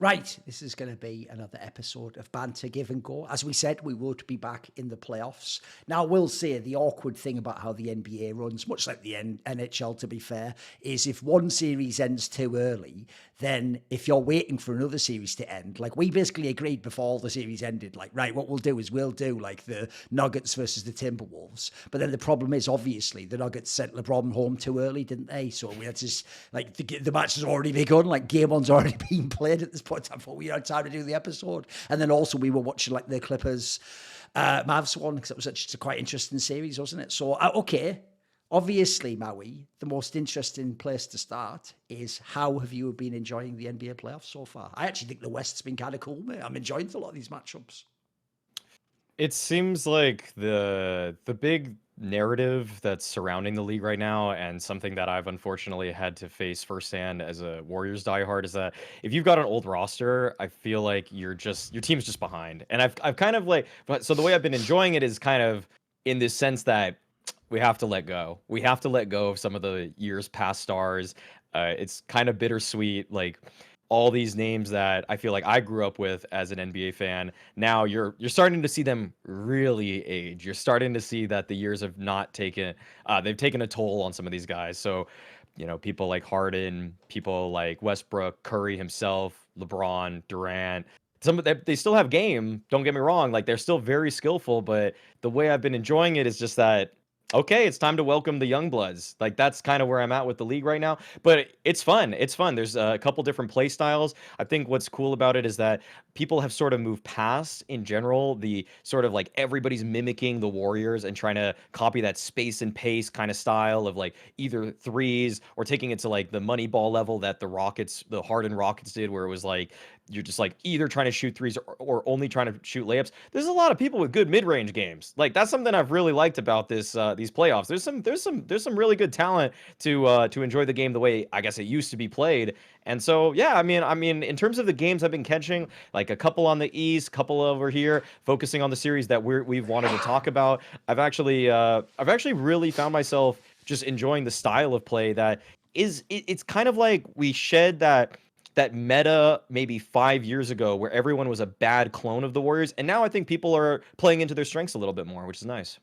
Right, this is going to be another episode of Banter Give and Go. As we said, we would be back in the playoffs. Now, we'll say the awkward thing about how the NBA runs, much like the NHL, to be fair, is if one series ends too early, then if you're waiting for another series to end, like we basically agreed before all the series ended, like, right, what we'll do is we'll do like the Nuggets versus the Timberwolves. But then the problem is, obviously, the Nuggets sent LeBron home too early, didn't they? So we had to, like, the match has already begun, like, game one's already been played at this point. I thought we had time to do the episode. And then also we were watching like the Clippers Mavs one because it was such a quite interesting series, wasn't it? So, okay, obviously, Maui, the most interesting place to start is how have you been enjoying the NBA playoffs so far? I actually think the West's been kind of cool, mate. I'm enjoying a lot of these matchups. It seems like the big narrative that's surrounding the league right now, and something that I've unfortunately had to face firsthand as a Warriors diehard, is that if you've got an old roster, I feel like your team's just behind. And I've kind of like, but so the way I've been enjoying it is kind of in this sense that we have to let go. We have to let go of some of the years past stars. It's kind of bittersweet, like all these names that I feel like I grew up with as an NBA fan. Now you're starting to see them really age. You're starting to see that the years have not taken they've taken a toll on some of these guys. So, people like Harden, people like Westbrook, Curry himself, LeBron, Durant. Some of them, they still have game. Don't get me wrong. Like they're still very skillful, but the way I've been enjoying it is just that okay, it's time to welcome the young bloods. Like that's kind of where I'm at with the league right now. But it's fun. It's fun. There's a couple different play styles. I think what's cool about it is that people have sort of moved past, in general, the sort of like everybody's mimicking the Warriors and trying to copy that space and pace kind of style of like either threes or taking it to like the money ball level that the Harden Rockets did, where it was like you're just like either trying to shoot threes or only trying to shoot layups. There's a lot of people with good mid-range games. Like that's something I've really liked about these playoffs. There's some really good talent to enjoy the game the way I guess it used to be played. And so yeah, I mean in terms of the games I've been catching, like a couple on the East, couple over here, focusing on the series that we've wanted to talk about. I've actually really found myself just enjoying the style of play that it's kind of like we shed that meta maybe 5 years ago where everyone was a bad clone of the Warriors, and now I think people are playing into their strengths a little bit more, which is nice.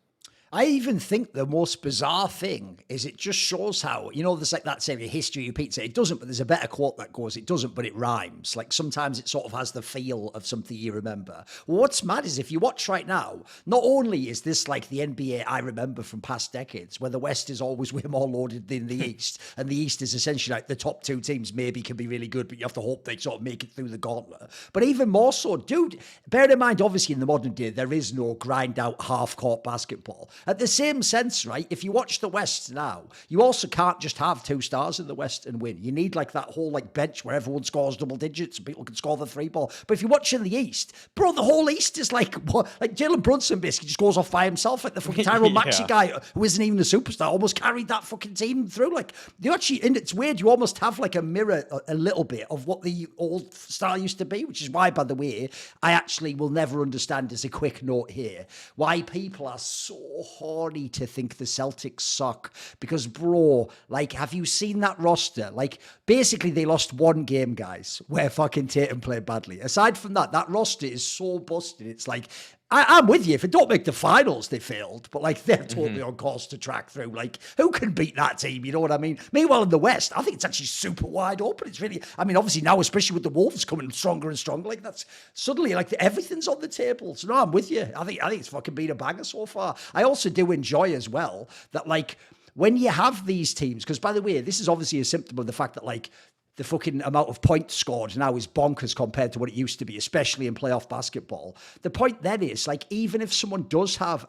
I even think the most bizarre thing is it just shows how, there's like that saying, history repeats it. It doesn't, but there's a better quote that goes, it doesn't, but it rhymes. Like sometimes it sort of has the feel of something you remember. Well, what's mad is if you watch right now, not only is this like the NBA I remember from past decades, where the West is always way more loaded than the East, and the East is essentially like the top two teams maybe can be really good, but you have to hope they sort of make it through the gauntlet. But even more so, dude, bear in mind, obviously in the modern day, there is no grind out half court basketball. At the same sense, right, if you watch the West now, you also can't just have two stars in the West and win. You need like that whole like bench where everyone scores double digits and people can score the three ball. But if you watch in the East, bro, the whole East is like what, like Jalen Brunson basically just goes off by himself, like the fucking Tyrone Maxey Yeah. guy who isn't even a superstar, almost carried that fucking team through. Like you actually, and it's weird, you almost have like a mirror a little bit of what the old style used to be, which is why, by the way, I actually will never understand, as a quick note here, why people are so horny to think the Celtics suck. Because, bro, like, have you seen that roster? Like, basically, they lost one game, guys, where fucking Tatum played badly. Aside from that, that roster is so busted. It's like, I'm with you. If it don't make the finals, they failed. But, like, they're totally on course to track through. Like, who can beat that team? You know what I mean? Meanwhile, in the West, I think it's actually super wide open. It's really, I mean, obviously now, especially with the Wolves coming stronger and stronger, like, that's suddenly, like, everything's on the table. So, no, I'm with you. I think it's fucking been a banger so far. I also do enjoy as well that, like, when you have these teams, because by the way, this is obviously a symptom of the fact that, like, the fucking amount of points scored now is bonkers compared to what it used to be, especially in playoff basketball. The point then is, like, even if someone does have,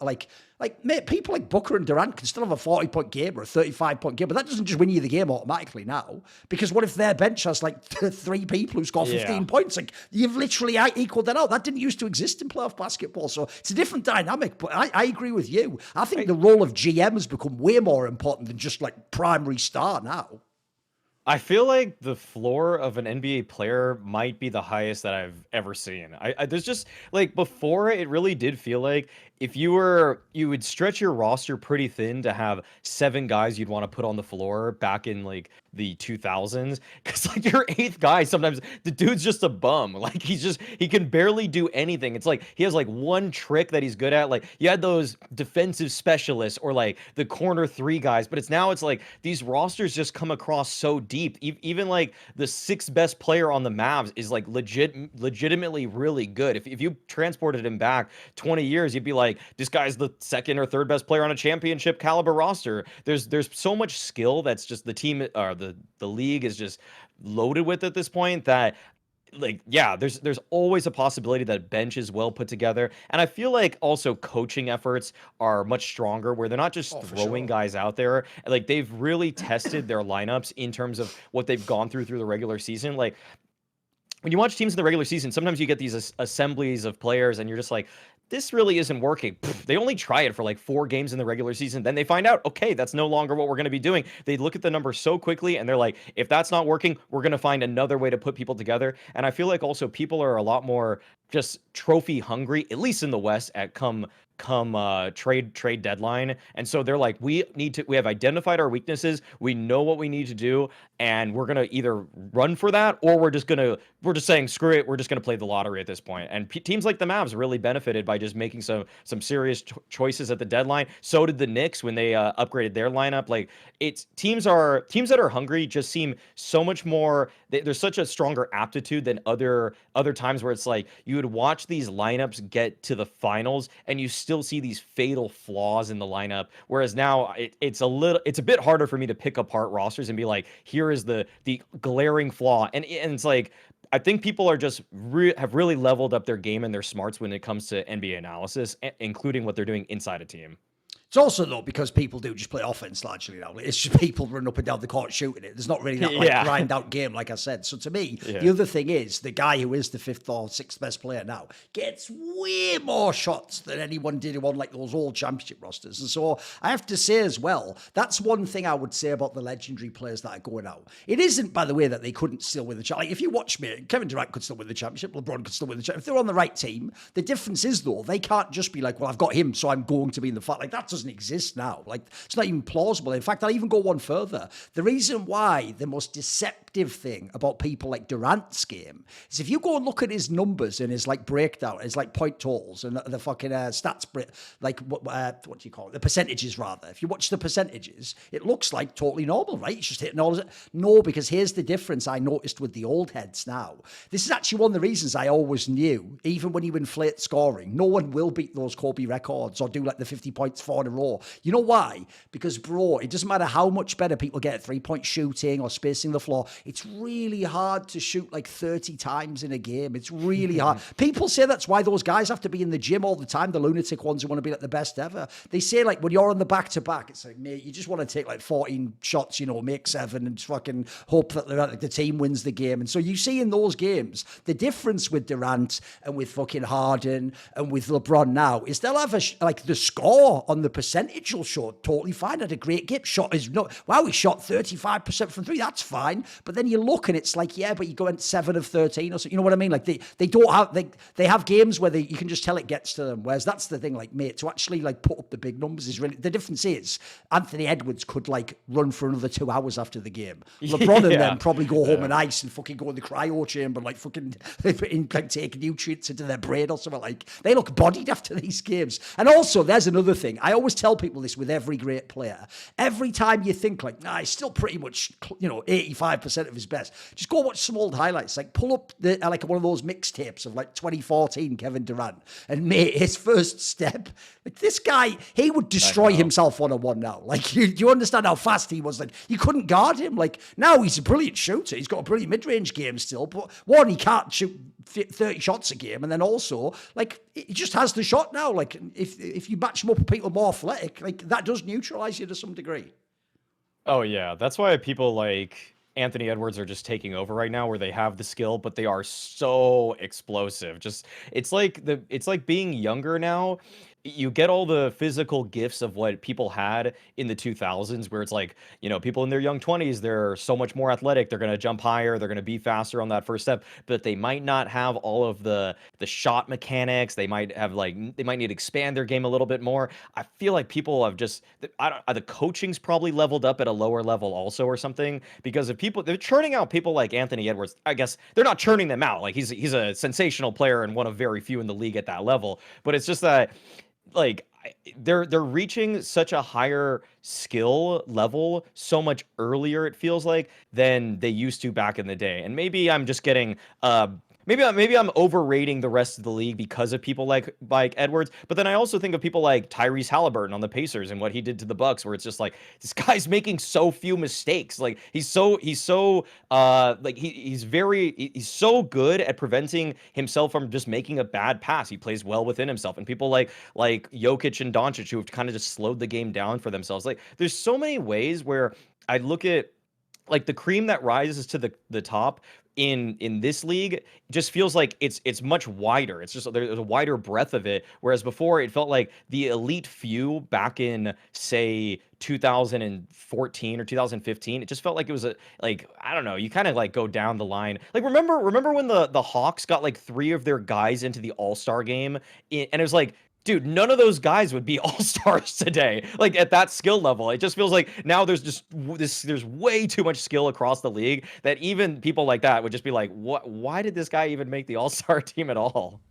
mate, people like Booker and Durant can still have a 40-point game or a 35-point game, but that doesn't just win you the game automatically now. Because what if their bench has, like, three people who score 15 Yeah. points? Like, you've literally equaled that out. That didn't used to exist in playoff basketball. So it's a different dynamic, but I agree with you. I think the role of GM has become way more important than just, like, primary star now. I feel like the floor of an NBA player might be the highest that I've ever seen. There's just like before it really did feel like you would stretch your roster pretty thin to have 7 guys you'd want to put on the floor back in like the 2000s, because like your eighth guy, sometimes the dude's just a bum. Like he can barely do anything. It's like he has like one trick that he's good at. Like you had those defensive specialists or like the corner 3 guys, but it's like these rosters just come across so deep. Even like the 6th best player on the Mavs is like legitimately really good. If you transported him back 20 years, you'd be like, this guy's the 2nd or 3rd best player on a championship caliber roster. There's so much skill that's just the team, or the league is just loaded with at this point, that like, yeah, there's always a possibility that bench is well put together. And I feel like also coaching efforts are much stronger, where they're not just For throwing sure. guys out there. Like they've really tested their lineups in terms of what they've gone through the regular season. Like when you watch teams in the regular season, sometimes you get these assemblies of players and you're just like, this really isn't working. They only try it for like 4 games in the regular season. Then they find out, okay, that's no longer what we're going to be doing. They look at the numbers so quickly and they're like, if that's not working, we're going to find another way to put people together. And I feel like also people are a lot more just trophy hungry, at least in the West, at trade deadline. And so they're like, we have identified our weaknesses, we know what we need to do, and we're gonna either run for that, or we're just saying screw it, we're just gonna play the lottery at this point. And teams like the Mavs really benefited by just making some serious choices at the deadline. So did the Knicks when they upgraded their lineup. Like it's teams that are hungry just seem so much more, there's such a stronger aptitude than other times where it's like you would watch these lineups get to the finals and you still see these fatal flaws in the lineup. Whereas now it's a bit harder for me to pick apart rosters and be like, here is the glaring flaw. And it's like, I think people are just have really leveled up their game and their smarts when it comes to NBA analysis, including what they're doing inside a team. It's also, though, because people do just play offense largely now. It's just people running up and down the court shooting it. There's not really that like Yeah. grind out game, like I said. So to me, Yeah. the other thing is the guy who is the 5th or 6th best player now gets way more shots than anyone did who won like those old championship rosters. And so I have to say as well, that's one thing I would say about the legendary players that are going out. It isn't, by the way, that they couldn't still win the championship. Like if you watch me, Kevin Durant could still win the championship. LeBron could still win the championship. If they're on the right team, the difference is, though, they can't just be like, well, I've got him, so I'm going to be in the fight. Like that doesn't exist now. Like, it's not even plausible. In fact, I'll even go one further. The reason why the most deceptive thing about people like Durant's game is if you go and look at his numbers and his like breakdown, his like point totals and the fucking stats, like what do you call it? The percentages, rather. If you watch the percentages, it looks like totally normal, right? It's just hitting all of it. No, because here's the difference I noticed with the old heads now. This is actually one of the reasons I always knew, even when you inflate scoring, no one will beat those Kobe records or do like the 50 points 4 in a row. You know why? Because, bro, it doesn't matter how much better people get at 3-point shooting or spacing the floor. It's really hard to shoot like 30 times in a game. It's really hard. People say that's why those guys have to be in the gym all the time, the lunatic ones who want to be like the best ever. They say like when you're on the back-to-back, it's like, mate, you just want to take like 14 shots, make 7 and just fucking hope that the team wins the game. And so you see in those games, the difference with Durant and with fucking Harden and with LeBron now is they'll have like the score on the percentage will show totally fine. Had a great game. Shot is no, wow, he shot 35% from 3. That's fine. But then you look and it's like, yeah, but you go in 7 of 13 or so. You know what I mean? Like they don't have they have games where you can just tell it gets to them. Whereas that's the thing, like, mate, to actually like put up the big numbers is really the difference is Anthony Edwards could like run for another 2 hours after the game. LeBron and them probably go home and ice and fucking go in the cryo chamber, like fucking like take nutrients into their brain or something. Like they look bodied after these games. And also, there's another thing. I always tell people this with every great player. Every time you think like, nah, he's still pretty much, 85% of his best. Just go watch some old highlights. Like pull up like one of those mixtapes of like 2014 Kevin Durant, and mate, his first step. Like this guy, he would destroy himself one-on-one now. Like you understand how fast he was. Like you couldn't guard him. Like now he's a brilliant shooter. He's got a brilliant mid-range game still, but one, he can't shoot 30 shots a game, and then also like he just has the shot now. Like if you match him up with people more athletic, like that does neutralize you to some degree. Oh yeah, that's why people like Anthony Edwards are just taking over right now, where they have the skill, but they are so explosive. Just it's like being younger now. you get all the physical gifts of what people had in the 2000s, where it's like, people in their young 20s, they're so much more athletic, they're going to jump higher, they're going to be faster on that first step, but they might not have all of the shot mechanics. They might have they might need to expand their game a little bit more. I feel like people have just, I don't, the coaching's probably leveled up at a lower level also or something, because if they're churning out people like Anthony Edwards. I guess they're not churning them out. Like he's a sensational player and one of very few in the league at that level, but it's just that they're reaching such a higher skill level so much earlier, it feels like, than they used to back in the day. And maybe I'm just getting maybe I'm overrating the rest of the league because of people like Edwards, but then I also think of people like Tyrese Halliburton on the Pacers and what he did to the Bucks, where it's just like, this guy's making so few mistakes. Like he's so he's so good at preventing himself from just making a bad pass. He plays well within himself. And people like Jokić and Doncic, who have kind of just slowed the game down for themselves. Like there's so many ways where I look at like the cream that rises to the top in this league just feels like it's much wider. It's just there's a wider breadth of it, whereas before it felt like the elite few back in, say, 2014 or 2015, it just felt like it was I don't know, you kind of like go down the line. Like remember when the Hawks got like 3 of their guys into the All-Star game, and it was like, dude, none of those guys would be all-stars today. Like at that skill level, it just feels like now there's way too much skill across the league that even people like that would just be like, what? Why did this guy even make the all-star team at all?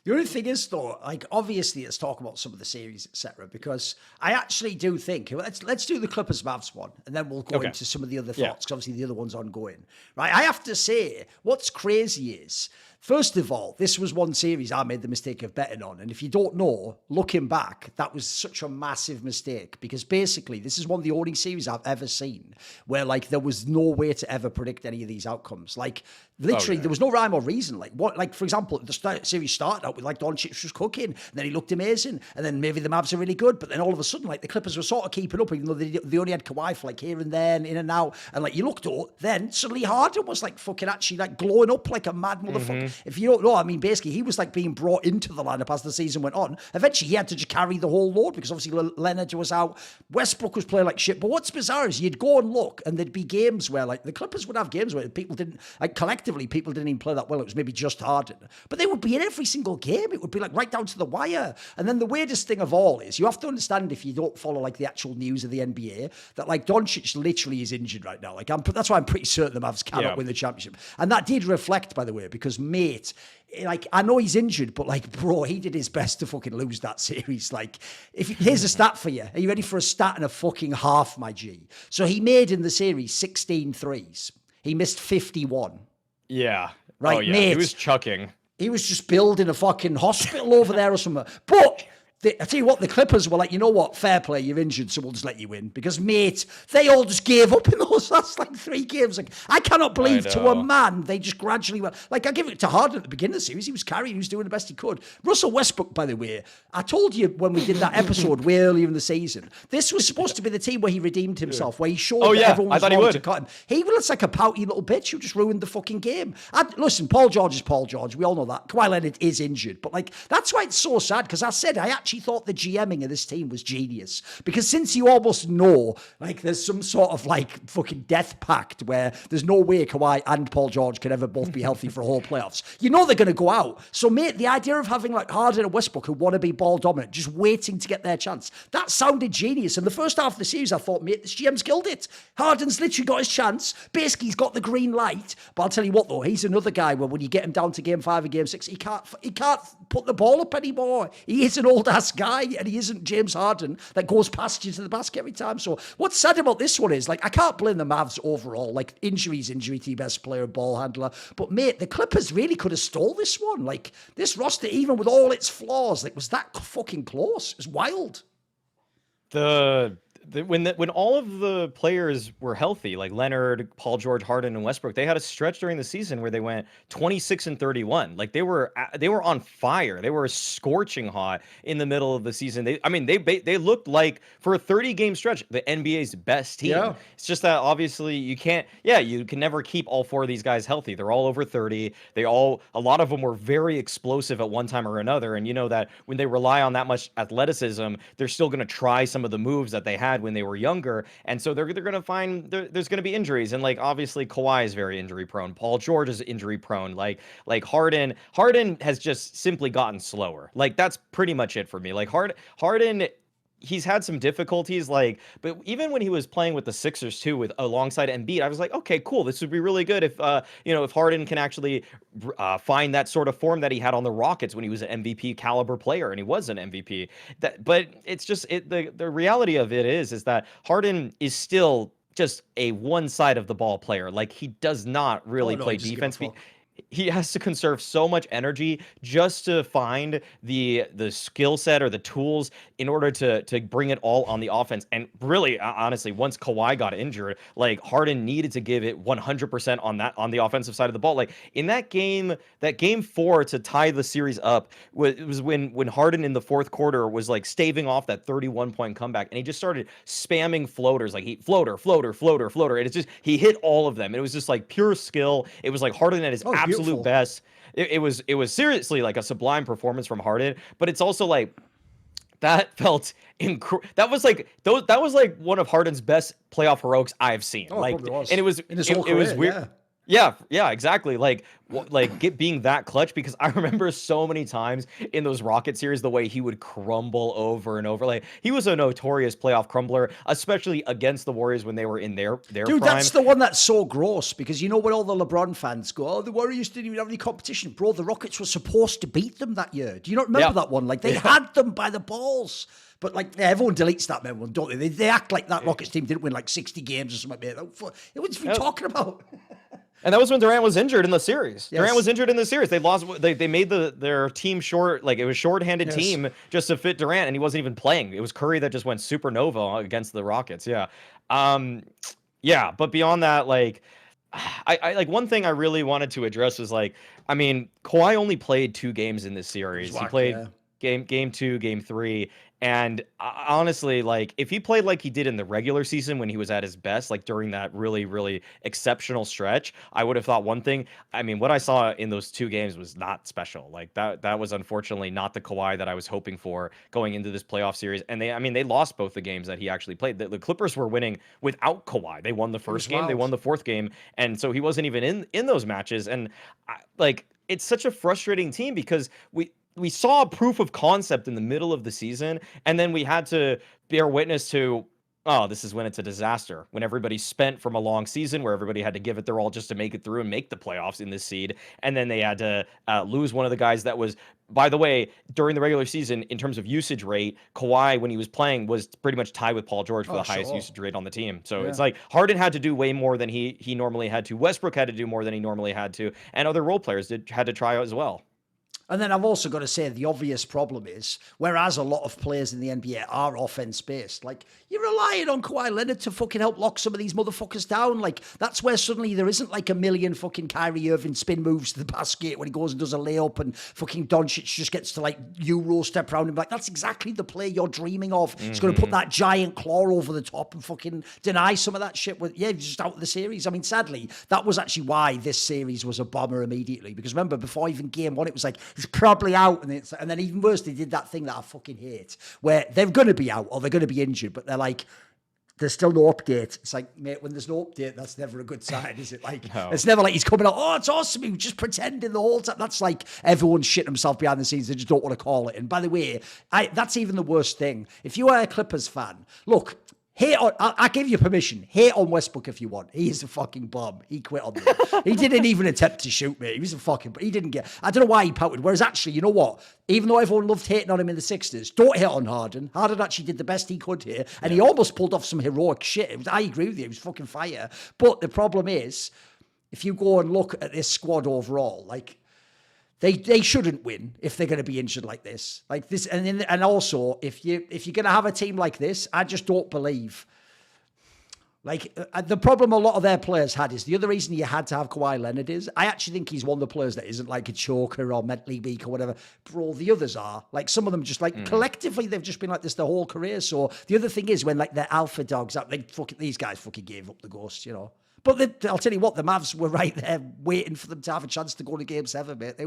The only thing is, though, like obviously, let's talk about some of the series, etc. Because I actually do think let's do the Clippers Mavs one, and then we'll go into some of the other thoughts. Because obviously, the other one's ongoing, right? I have to say, what's crazy is, first of all, this was one series I made the mistake of betting on. And if you don't know, looking back, that was such a massive mistake, because basically this is one of the only series I've ever seen where like there was no way to ever predict any of these outcomes. Like literally there was no rhyme or reason. Like for example, the series started out with like Doncic was cooking, and then he looked amazing, and then maybe the Mavs are really good, but then all of a sudden like the Clippers were sort of keeping up, even though they only had Kawhi for like here and there and in and out. And like you looked up, then suddenly Harden was like fucking actually like glowing up like a mad motherfucker. If you don't know, I mean, basically, he was like being brought into the lineup as the season went on. Eventually, he had to just carry the whole load because obviously Leonard was out. Westbrook was playing like shit. But what's bizarre is you'd go and look, and there'd be games where like the Clippers would have games where people didn't, like collectively, people didn't even play that well. It was maybe just Harden. But they would be in every single game. It would be like right down to the wire. And then the weirdest thing of all is you have to understand, if you don't follow like the actual news of the NBA, that like Doncic literally is injured right now. Like that's why I'm pretty certain the Mavs cannot win the championship. And that did reflect, by the way, because mate, like, I know he's injured, but like, bro, he did his best to fucking lose that series. Like, here's a stat for you. Are you ready for a stat and a fucking half, my G? So he made in the series 16 threes. He missed 51. Yeah. Right, oh, yeah. mate. He was chucking. He was just building a fucking hospital over there or something. But I tell you what, the Clippers were like, you know what, fair play, you're injured, so we'll just let you win. Because, mate, they all just gave up in those last, like, 3 games. Like, I cannot believe to a man they just gradually went. Like, I give it to Harden at the beginning of the series. He was carrying, he was doing the best he could. Russell Westbrook, by the way, I told you when we did that episode way earlier in the season, this was supposed to be the team where he redeemed himself, where he showed that everyone was wrong to cut him. He was like a pouty little bitch who just ruined the fucking game. Listen, Paul George is Paul George. We all know that. Kawhi Leonard is injured. But, like, that's why it's so sad, because I said I actually thought the GM of this team was genius, because since you almost know like there's some sort of like fucking death pact where there's no way Kawhi and Paul George can ever both be healthy for a whole playoffs, you know they're going to go out. So mate, the idea of having like Harden and Westbrook who want to be ball dominant just waiting to get their chance, that sounded genius. And the first half of the series I thought, mate, this GM's killed it. Harden's literally got his chance, basically he's got the green light. But I'll tell you what though, he's another guy where when you get him down to game 5 and game 6, he can't put the ball up anymore. He is an old ass guy, and he isn't James Harden that goes past you to the basket every time. So what's sad about this one is, like, I can't blame the Mavs overall. Like, injury to your best player, ball handler. But, mate, the Clippers really could have stole this one. Like, this roster, even with all its flaws, like, was that fucking close. It was wild. The when all of the players were healthy, like Leonard, Paul George, Harden, and Westbrook, they had a stretch during the season where they went 26 and 31. Like they were on fire. They were scorching hot in the middle of the season. They looked like, for a 30-game stretch, the NBA's best team. Yeah. It's just that obviously you can never keep all four of these guys healthy. They're all over 30. A lot of them were very explosive at one time or another, and you know that when they rely on that much athleticism, they're still going to try some of the moves that they had when they were younger, and so they're going to find there's going to be injuries, and like obviously Kawhi is very injury prone. Paul George is injury prone. Like Harden has just simply gotten slower. Like that's pretty much it for me. Like Harden, he's had some difficulties, but even when he was playing with the Sixers too, with alongside Embiid, I was like, okay, cool. This would be really good if Harden can actually find that sort of form that he had on the Rockets when he was an MVP caliber player, and he was an MVP. But it's just the reality of it is that Harden is still just a one side of the ball player. Like he does not really play defense. He has to conserve so much energy just to find the skill set or the tools in order to bring it all on the offense. And really, honestly, once Kawhi got injured, like Harden needed to give it 100% on the offensive side of the ball. Like in that game 4 to tie the series up, it was when Harden in the fourth quarter was like staving off that 31-point comeback, and he just started spamming floaters, like floater. And it's just, he hit all of them. It was just like pure skill. It was like Harden at his absolute best. It was seriously like a sublime performance from Harden, but it's also like that felt that was like one of Harden's best playoff heroics I've seen. And it was weird. Yeah, exactly. Being that clutch, because I remember so many times in those Rocket series the way he would crumble over and over. Like he was a notorious playoff crumbler, especially against the Warriors when they were in their Dude, prime. that's the one that's so gross, because you know when all the LeBron fans go, "Oh, the Warriors didn't even have any competition." Bro, the Rockets were supposed to beat them that year. Do you not remember that one? Like they had them by the balls. But everyone deletes that memory, don't they? They act like that Rockets team didn't win like 60 games or something. What are you talking about? And that was when Durant was injured in the series. Yes. Durant was injured in the series. They lost. They made their team short. Like it was short-handed team just to fit Durant, and he wasn't even playing. It was Curry that just went supernova against the Rockets. Yeah. But beyond that, I like one thing I really wanted to address was Kawhi only played 2 games in this series. He played game 2, game 3. And honestly, if he played like he did in the regular season when he was at his best, like during that really, really exceptional stretch, I would have thought one thing. I mean, what I saw in those 2 games was not special. Like that was unfortunately not the Kawhi that I was hoping for going into this playoff series. And they lost both the games that he actually played. The Clippers were winning without Kawhi. They won the first game, they won the fourth game, and so he wasn't even in those matches. And it's such a frustrating team because we saw proof of concept in the middle of the season, and then we had to bear witness to, this is when it's a disaster, when everybody spent from a long season where everybody had to give it their all just to make it through and make the playoffs in this seed, and then they had to lose one of the guys that was, by the way, during the regular season, in terms of usage rate, Kawhi, when he was playing, was pretty much tied with Paul George for the highest usage rate on the team. So it's like Harden had to do way more than he normally had to. Westbrook had to do more than he normally had to, and other role players had to try out as well. And then I've also got to say the obvious problem is, whereas a lot of players in the NBA are offense-based, you're relying on Kawhi Leonard to fucking help lock some of these motherfuckers down. That's where suddenly there isn't a million fucking Kyrie Irving spin moves to the basket when he goes and does a layup, and fucking Doncic just gets to Euro step around him. That's exactly the play you're dreaming of. Mm-hmm. It's going to put that giant claw over the top and fucking deny some of that shit. Just out of the series. I mean, sadly, that was actually why this series was a bomber immediately. Because remember, before even game 1, it was he's probably out, and then even worse, they did that thing that I fucking hate, where they're going to be out or they're going to be injured, but they're there's still no update. It's mate, when there's no update, that's never a good sign, is it? No. It's never he's coming out, oh, it's awesome, he was just pretending the whole time. That's everyone's shitting himself behind the scenes. They just don't want to call it. And by the way, that's even the worst thing. If you are a Clippers fan, look, I give you permission. Hate on Westbrook if you want. He is a fucking bomb. He quit on me. He didn't even attempt to shoot me. He was a fucking... He didn't get... I don't know why he pouted. Whereas actually, you know what? Even though everyone loved hating on him in the Sixers, don't hate on Harden. Harden actually did the best he could here. And he almost pulled off some heroic shit. I agree with you. He was fucking fire. But the problem is, if you go and look at this squad overall, They shouldn't win if they're going to be injured like this. Like this, and also if you're going to have a team like this, I just don't believe. Like the problem a lot of their players had is the other reason you had to have Kawhi Leonard is I actually think he's one of the players that isn't like a choker or mentally weak or whatever. Bro, the others are. Like some of them just like collectively they've just been like this their whole career. So the other thing is when like their alpha dogs out, these guys fucking gave up the ghost, you know. But I'll tell you what, the Mavs were right there waiting for them to have a chance to go to Game 7, mate. They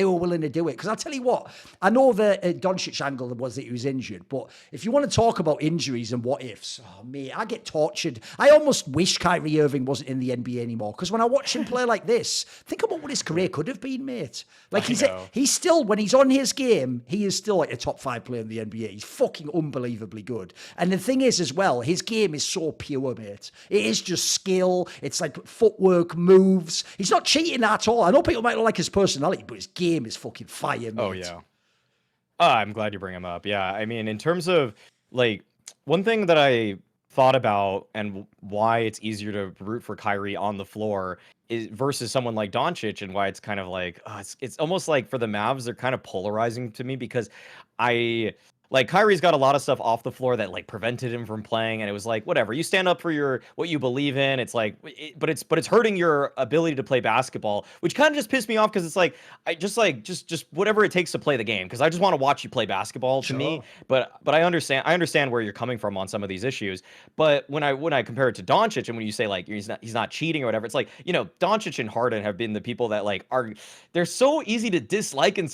were willing to do it. Because I'll tell you what, I know the Doncic angle was that he was injured, but if you want to talk about injuries and what ifs, oh, mate, I get tortured. I almost wish Kyrie Irving wasn't in the NBA anymore. Because when I watch him play like this, think about what his career could have been, mate. Like he's still, when he's on his game, he is still like a top 5 player in the NBA. He's fucking unbelievably good. And the thing is as well, his game is so pure, mate. It is just skill. It's like footwork, moves. He's not cheating at all. I know people might not like his personality, but his game is fucking fire, mate. Oh, yeah. I'm glad you bring him up. Yeah, I mean, in terms of, like, one thing that I thought about and why it's easier to root for Kyrie on the floor is versus someone like Doncic, and why it's kind of like, it's almost like for the Mavs, they're kind of polarizing to me because like Kyrie's got a lot of stuff off the floor that like prevented him from playing, and it was like whatever. You stand up for what you believe in. It's like, but it's hurting your ability to play basketball, which kind of just pissed me off because it's like I just whatever it takes to play the game because I just want to watch you play basketball to me. But I understand where you're coming from on some of these issues. But when I compare it to Doncic and when you say like he's not cheating or whatever, it's like Doncic and Harden have been the people that like they're so easy to dislike in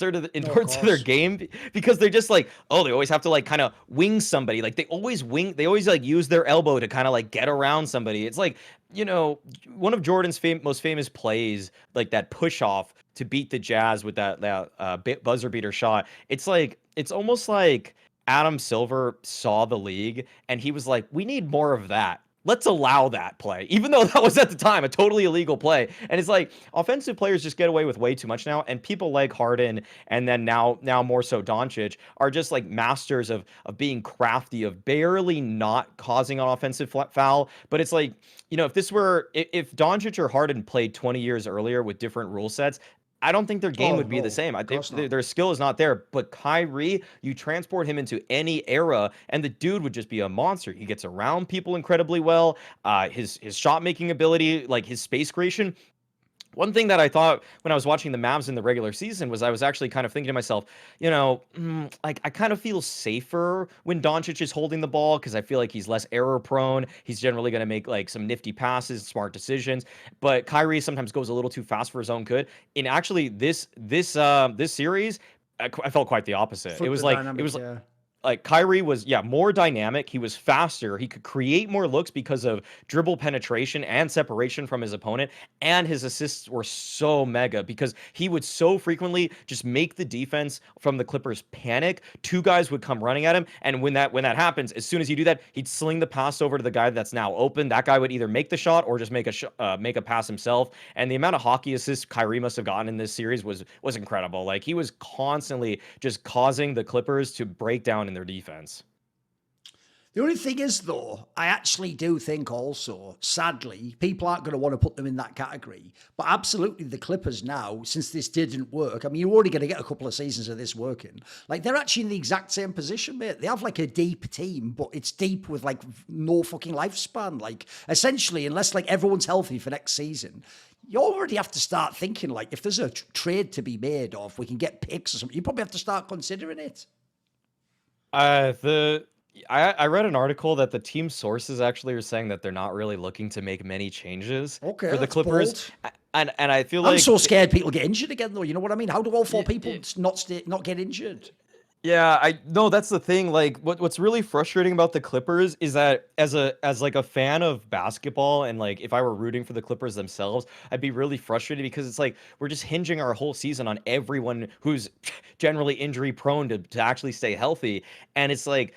parts of their game because they're just like they always have to like kind of wing somebody. Like they always like use their elbow to kind of like get around somebody. It's like, one of Jordan's most famous plays, like that push off to beat the Jazz with that buzzer beater shot. It's almost like Adam Silver saw the league and he was like, we need more of that. Let's allow that play, even though that was at the time a totally illegal play. And it's like offensive players just get away with way too much now. And people like Harden and then now more so Doncic are just like masters of being crafty, of barely not causing an offensive foul. But it's like, if Doncic or Harden played 20 years earlier with different rule sets, I don't think their game would be the same. I think their skill is not there. But Kyrie, you transport him into any era, and the dude would just be a monster. He gets around people incredibly well. His shot making ability, like his space creation. One thing that I thought when I was watching the Mavs in the regular season was I was actually kind of thinking to myself, like I kind of feel safer when Doncic is holding the ball because I feel like he's less error prone. He's generally going to make like some nifty passes, smart decisions. But Kyrie sometimes goes a little too fast for his own good. And actually, this series, I felt quite the opposite. It was like like Kyrie was, more dynamic. He was faster. He could create more looks because of dribble penetration and separation from his opponent. And his assists were so mega because he would so frequently just make the defense from the Clippers panic. Two guys would come running at him. And when that happens, as soon as you do that, he'd sling the pass over to the guy that's now open. That guy would either make the shot or just make a pass himself. And the amount of hockey assists Kyrie must have gotten in this series was incredible. Like he was constantly just causing the Clippers to break down in their defense. The only thing is, though, I actually do think also, sadly, people aren't going to want to put them in that category. But absolutely, the Clippers now, since this didn't work, I mean, you're already going to get a couple of seasons of this working. Like, they're actually in the exact same position, mate. They have, like, a deep team, but it's deep with, like, no fucking lifespan. Like, essentially, unless, like, everyone's healthy for next season, you already have to start thinking, like, if there's a trade to be made or if we can get picks or something, you probably have to start considering it. I read an article that the team sources actually are saying that they're not really looking to make many changes for the Clippers. Bold. And I feel I'm so scared people get injured again, though. You know what I mean? How do all four people not get injured? Yeah, no, that's the thing. Like, what's really frustrating about the Clippers is that as like a fan of basketball, and like if I were rooting for the Clippers themselves, I'd be really frustrated because it's like we're just hinging our whole season on everyone who's generally injury prone to actually stay healthy, and it's like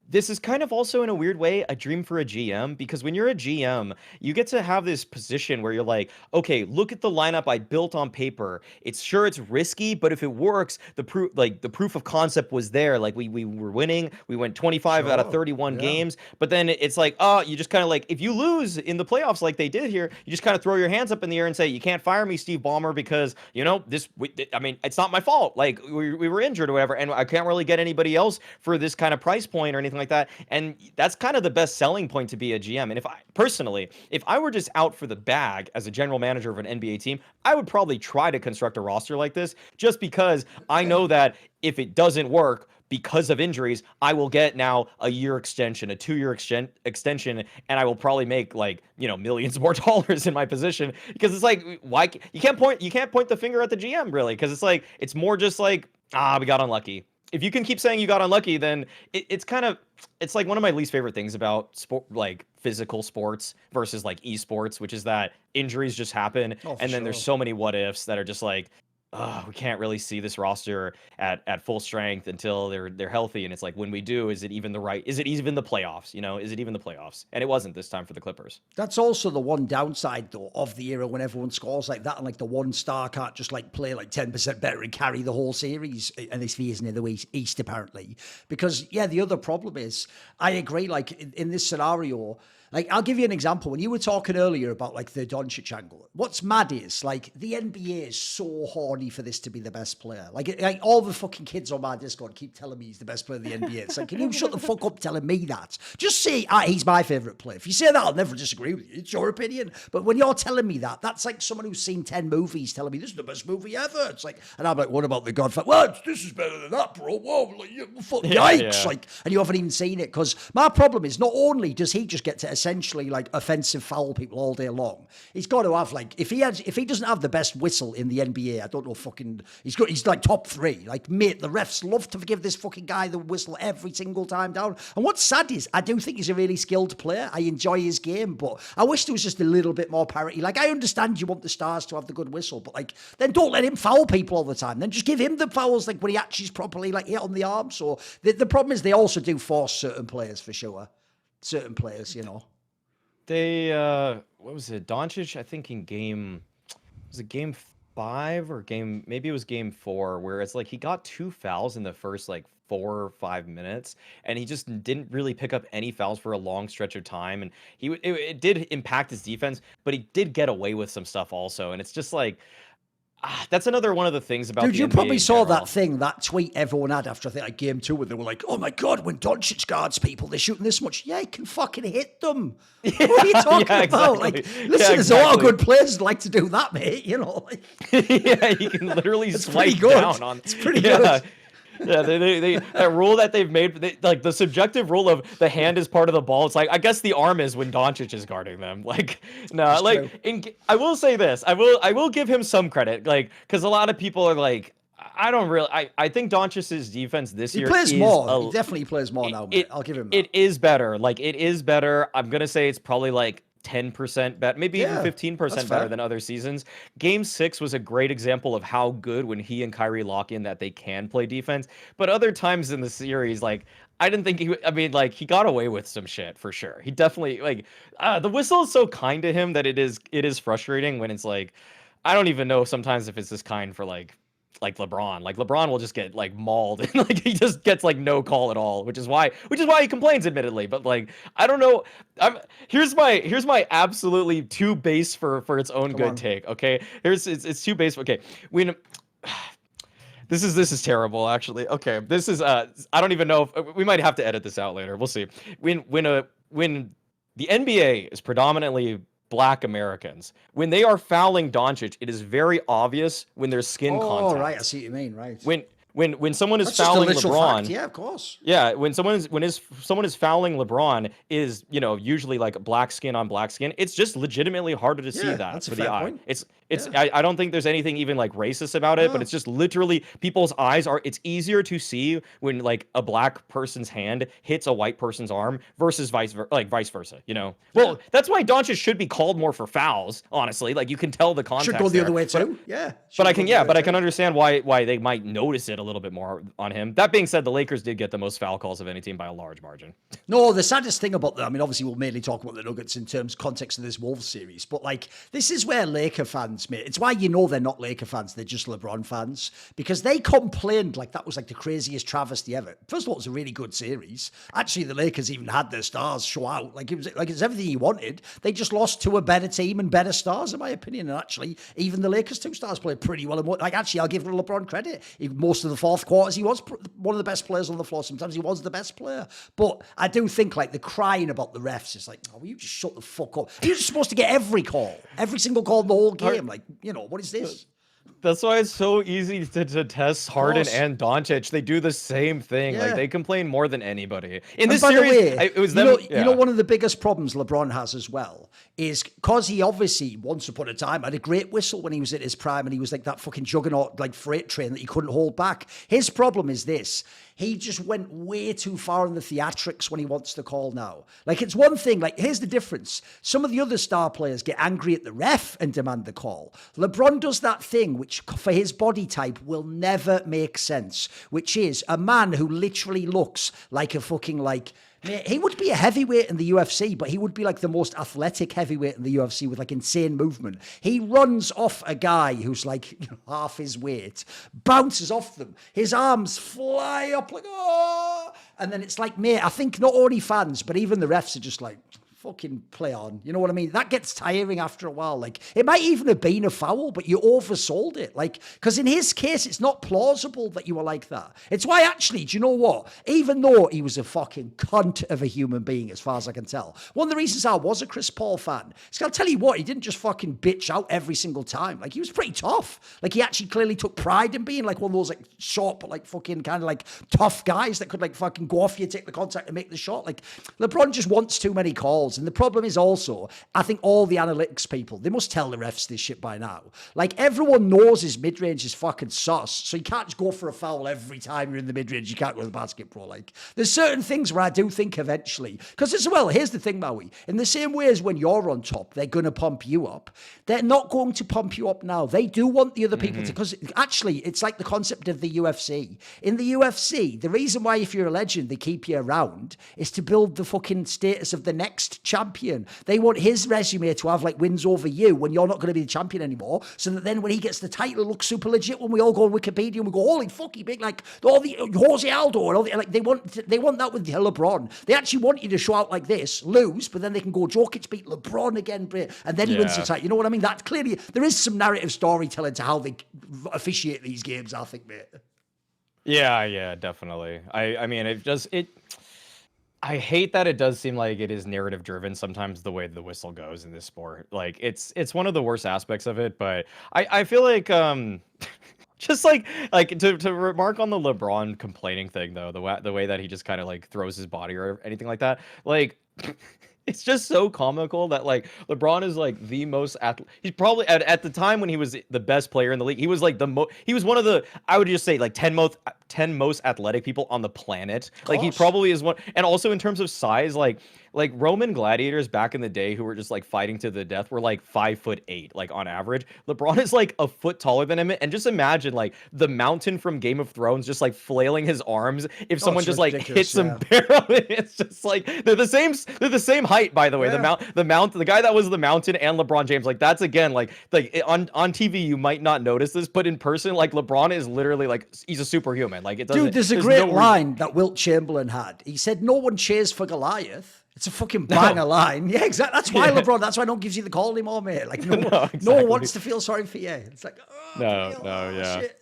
this is kind of also in a weird way a dream for a GM, because when you're a GM, you get to have this position where you're like, okay, look at the lineup I built on paper. It's risky, but if it works, the proof of concept was there. Like we were winning. We went 25 out of Sure. 31 Yeah. games, but then it's like, oh, you just kind of like, if you lose in the playoffs like they did here, you just kind of throw your hands up in the air and say, you can't fire me, Steve Ballmer, because I mean, it's not my fault. Like we were injured or whatever, and I can't really get anybody else for this kind of price point or anything like that. And that's kind of the best selling point to be a GM. And if I were just out for the bag as a general manager of an NBA team, I would probably try to construct a roster like this, just because I know that if it doesn't work because of injuries, I will get now a year extension, a 2-year extension, and I will probably make like, millions more dollars in my position, because it's like, why you can't point the finger at the GM really, because it's like, it's more just like, we got unlucky. If you can keep saying you got unlucky, then it's like one of my least favorite things about sport, like physical sports versus like esports, which is that injuries just happen, and then there's so many what ifs that are just like, we can't really see this roster at full strength until they're healthy, and it's like, when we do, is it even the playoffs? Is it even the playoffs? And it wasn't this time for the Clippers. That's also the one downside, though, of the era when everyone scores like that, and like the one star can't just like play like 10% better and carry the whole series. And this isn't in the East, apparently. Because, yeah, the other problem is, I agree, like in this scenario, like, I'll give you an example. When you were talking earlier about like the Doncic angle, what's mad is like the NBA is so horny for this to be the best player. Like all the fucking kids on my Discord keep telling me he's the best player in the NBA. It's like, can you shut the fuck up telling me that? Just say, he's my favorite player. If you say that, I'll never disagree with you. It's your opinion. But when you're telling me that, that's like someone who's seen 10 movies telling me this is the best movie ever. It's like, and I'm like, what about The Godfather? Well, this is better than that, bro. Whoa, like, yikes! Yeah. Like, and you haven't even seen it. Because my problem is, not only does he just get to essentially like offensive foul people all day long, he's got to have like, if he doesn't have the best whistle in the NBA, I don't know, fucking he's like top 3. Like, mate, the refs love to give this fucking guy the whistle every single time down. And what's sad is, I do think he's a really skilled player. I enjoy his game, but I wish there was just a little bit more parity. Like, I understand you want the stars to have the good whistle, but like, then don't let him foul people all the time. Then just give him the fouls like when he actually properly like hit on the arm. So the problem is, they also do force certain players for sure. Certain players. They what was it? Doncic, I think was it game 5 or maybe it was game 4, where it's like he got 2 fouls in the first like 4 or 5 minutes, and he just didn't really pick up any fouls for a long stretch of time, and it did impact his defense, but he did get away with some stuff also, and it's just like, that's another one of the things about Dude, the you NBA probably in saw general. that tweet everyone had after, I think, like game 2, where they were like, oh my God, when Doncic guards people, they're shooting this much. Yeah, he can fucking hit them. What are you talking about? Exactly. Like, listen, there's a lot of good players that like to do that, mate. Like, yeah, he can literally swipe good. down on. It's pretty good. Yeah, they that rule that they've made, like the subjective rule of the hand is part of the ball. It's like, I guess the arm is when Doncic is guarding them. Like, no, That's like I will say this, I will give him some credit, like, because a lot of people are like, I think Doncic's defense this year plays is more. He definitely plays more now, mate. I'll give him that. It is better. Like, it is better. I'm gonna say it's probably like 10% better, maybe even 15% better than other seasons. Game 6 was a great example of how good, when he and Kyrie lock in, that they can play defense. But other times in the series, like, I didn't think he got away with some shit for sure. He definitely, like, the whistle is so kind to him that it is frustrating when it's like, I don't even know sometimes if it's this kind for like LeBron. Like, LeBron will just get like mauled and like he just gets like no call at all, which is why he complains, admittedly. But like, I don't know. Here's my absolutely too base for its own good take. Okay, it's too base. Okay, when this is terrible, actually. Okay, this is I don't even know if we might have to edit this out later. We'll see. When the NBA is predominantly Black Americans, when they are fouling Doncic, it is very obvious when there's skin contact. Oh, right, I see what you mean. Right. When someone is That's just a fouling literal LeBron, fact. Yeah, of course. yeah, when someone is fouling LeBron, is usually like black skin on black skin. It's just legitimately harder to see that for the eye. Point. It's I don't think there's anything even like racist about it, but it's just literally people's eyes are. It's easier to see when like a black person's hand hits a white person's arm versus vice versa. Well, that's why Doncic should be called more for fouls. Honestly, like, you can tell the context should go the other way too. Yeah, but I can understand why they might notice it a little bit more on him. That being said, the Lakers did get the most foul calls of any team by a large margin. No, the saddest thing about that, I mean, obviously we'll mainly talk about the Nuggets in terms context of this Wolves series, but like this is where Laker fans, mate, it's why you know they're not Laker fans, they're just LeBron fans, because they complained like that was like the craziest travesty ever. First of all, it was a really good series. Actually, the Lakers even had their stars show out. Like it was like it's everything you wanted. They just lost to a better team and better stars, in my opinion. And actually, even the Lakers' two stars played pretty well. And like actually, I'll give LeBron credit. Most of the fourth quarters, he was one of the best players on the floor. Sometimes he was the best player, but I do think like the crying about the refs is like, oh, will you just shut the fuck up? You're just supposed to get every call, every single call in the whole game. Like, you know, what is this? That's why it's so easy to test Harden and Doncic. They do the same thing. Yeah. Like they complain more than anybody. In this by series, the way, it was them. You know, one of the biggest problems LeBron has as well is because he obviously once upon a time had a great whistle when he was at his prime and he was like that fucking juggernaut, like freight train that he couldn't hold back. His problem is this. He just went way too far in the theatrics when he wants to call now. Like, it's one thing, like, here's the difference. Some of the other star players get angry at the ref and demand the call. LeBron does that thing, which for his body type will never make sense, which is a man who literally looks like a fucking, like, he would be a heavyweight in the UFC, but he would be like the most athletic heavyweight in the UFC with like insane movement. He runs off a guy who's like, you know, half his weight, bounces off them. His arms fly up like, oh, and then it's like, mate, I think not only fans, but even the refs are just like, fucking play on. You know what I mean? That gets tiring after a while. Like, it might even have been a foul, but you oversold it. Like, because in his case, it's not plausible that you were like that. It's why, actually, do you know what? Even though he was a fucking cunt of a human being, as far as I can tell, one of the reasons I was a Chris Paul fan is I'll tell you what, he didn't just fucking bitch out every single time. Like, he was pretty tough. Like, he actually clearly took pride in being like one of those like short, but like fucking kind of like tough guys that could like fucking go off you, take the contact and make the shot. Like, LeBron just wants too many calls. And the problem is also, I think all the analytics people, they must tell the refs this shit by now. Like, everyone knows his mid-range is fucking sus, so you can't just go for a foul every time you're in the mid-range. You can't go to the basket, bro. Like, there's certain things where I do think eventually, because as well, here's the thing, Maui, in the same way as when you're on top, they're going to pump you up. They're not going to pump you up now. They do want the other people to, because actually, it's like the concept of the UFC. In the UFC, the reason why if you're a legend, they keep you around is to build the fucking status of the next champion. They want his resume to have like wins over you when you're not going to be the champion anymore, so that then when he gets the title, it looks super legit. When we all go on Wikipedia and we go, holy fuck, he big, like all the Jose Aldo and all the, like they want that with LeBron. They actually want you to show out like this, lose, but then they can go Jokić beat LeBron again, and then he wins the title. You know what I mean? That clearly there is some narrative storytelling to how they officiate these games, I think, mate. Yeah, definitely. I mean, I hate that it does seem like it is narrative driven sometimes the way the whistle goes in this sport. Like it's one of the worst aspects of it, but I feel like just like to remark on the LeBron complaining thing though, the way that he just kind of like throws his body or anything like that, like it's just so comical that like LeBron is like the most he's probably at the time when he was the best player in the league, he was like he was one of the, I would just say like 10 most athletic people on the planet. Like he probably is one, and also in terms of size, like Roman gladiators back in the day who were just like fighting to the death were like 5'8", like on average. LeBron is like a foot taller than him, and just imagine like the Mountain from Game of Thrones just like flailing his arms if someone just like hits him barely. It's just like they're the same height, by the way. The guy that was the Mountain and LeBron James, like that's again like on TV you might not notice this, but in person like LeBron is literally like he's a superhuman. Like it doesn't. Dude, there's a great line that Wilt Chamberlain had. He said, "No one cheers for Goliath." It's a fucking banger line. Yeah, exactly. That's why LeBron, that's why no one gives you the call anymore, mate. Like, no one wants to feel sorry for you. It's like, shit.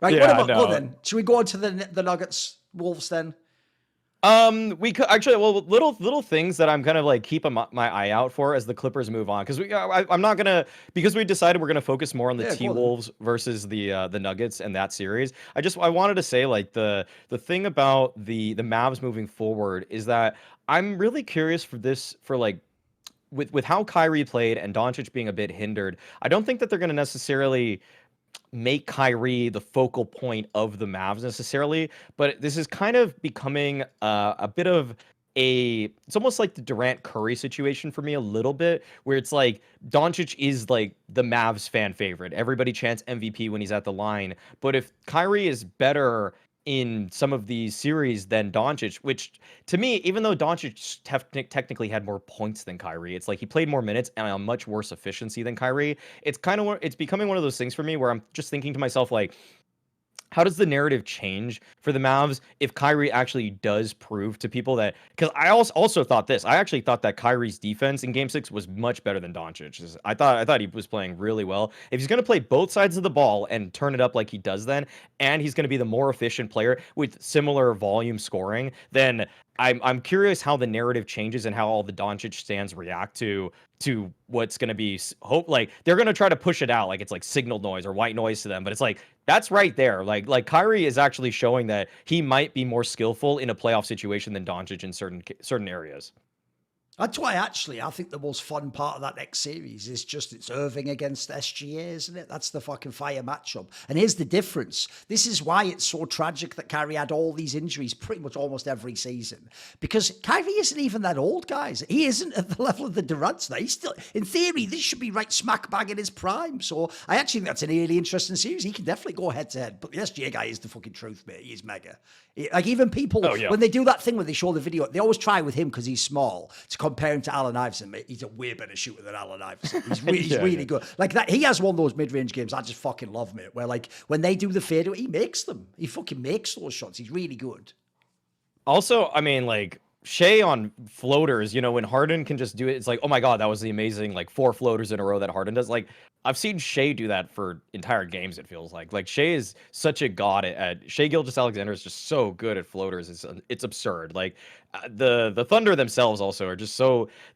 Right, what about, go then? Should we go on to the Nuggets, Wolves then? We could actually, well, little things that I'm kind of like keeping my eye out for as the Clippers move on, because I'm not gonna, because we decided we're gonna focus more on the T-Wolves versus the Nuggets and that series. I wanted to say like the thing about the Mavs moving forward is that I'm really curious for like with how Kyrie played and Doncic being a bit hindered. I don't think that they're gonna necessarily make Kyrie the focal point of the Mavs necessarily, but this is kind of becoming a bit of it's almost like the Durant Curry situation for me a little bit, where it's like Doncic is like the Mavs fan favorite. Everybody chants MVP when he's at the line. But if Kyrie is better in some of these series than Doncic, which to me, even though Doncic technically had more points than Kyrie, it's like he played more minutes and a much worse efficiency than Kyrie. It's becoming one of those things for me where I'm just thinking to myself, like, how does the narrative change for the Mavs if Kyrie actually does prove to people that? Because I also thought this. I actually thought that Kyrie's defense in Game 6 was much better than Doncic's. I thought he was playing really well. If he's going to play both sides of the ball and turn it up like he does then, and he's going to be the more efficient player with similar volume scoring, then I'm curious how the narrative changes and how all the Doncic stands react to what's going to be hope. Like, they're going to try to push it out like it's like signal noise or white noise to them, but it's like that's right there. Like Kyrie is actually showing that he might be more skillful in a playoff situation than Doncic in certain areas. That's why, actually, I think the most fun part of that next series is just it's Irving against SGA, isn't it? That's the fucking fire matchup. And here's the difference. This is why it's so tragic that Kyrie had all these injuries pretty much almost every season. Because Kyrie isn't even that old, guys. He isn't at the level of the Durants now. He's still, in theory, this should be right smack bang in his prime. So I actually think that's an really interesting series. He can definitely go head to head. But the SGA guy is the fucking truth, mate. He's mega. Like, even people, when they do that thing where they show the video, they always try with him because he's small to compare him to Allen Iverson. Mate, he's a way better shooter than Allen Iverson. He's really good. Like that, he has one of those mid-range games I just fucking love, mate. Where like when they do the fadeaway, he makes them. He fucking makes those shots. He's really good. Also, I mean, like Shea on floaters, when Harden can just do it, it's like, oh my God, that was the amazing, like 4 floaters in a row that Harden does. Like, I've seen Shea do that for entire games, it feels like. Like, Shea is such a god at Shea Gilgeous-Alexander is just so good at floaters. It's absurd. Like, the Thunder themselves also are just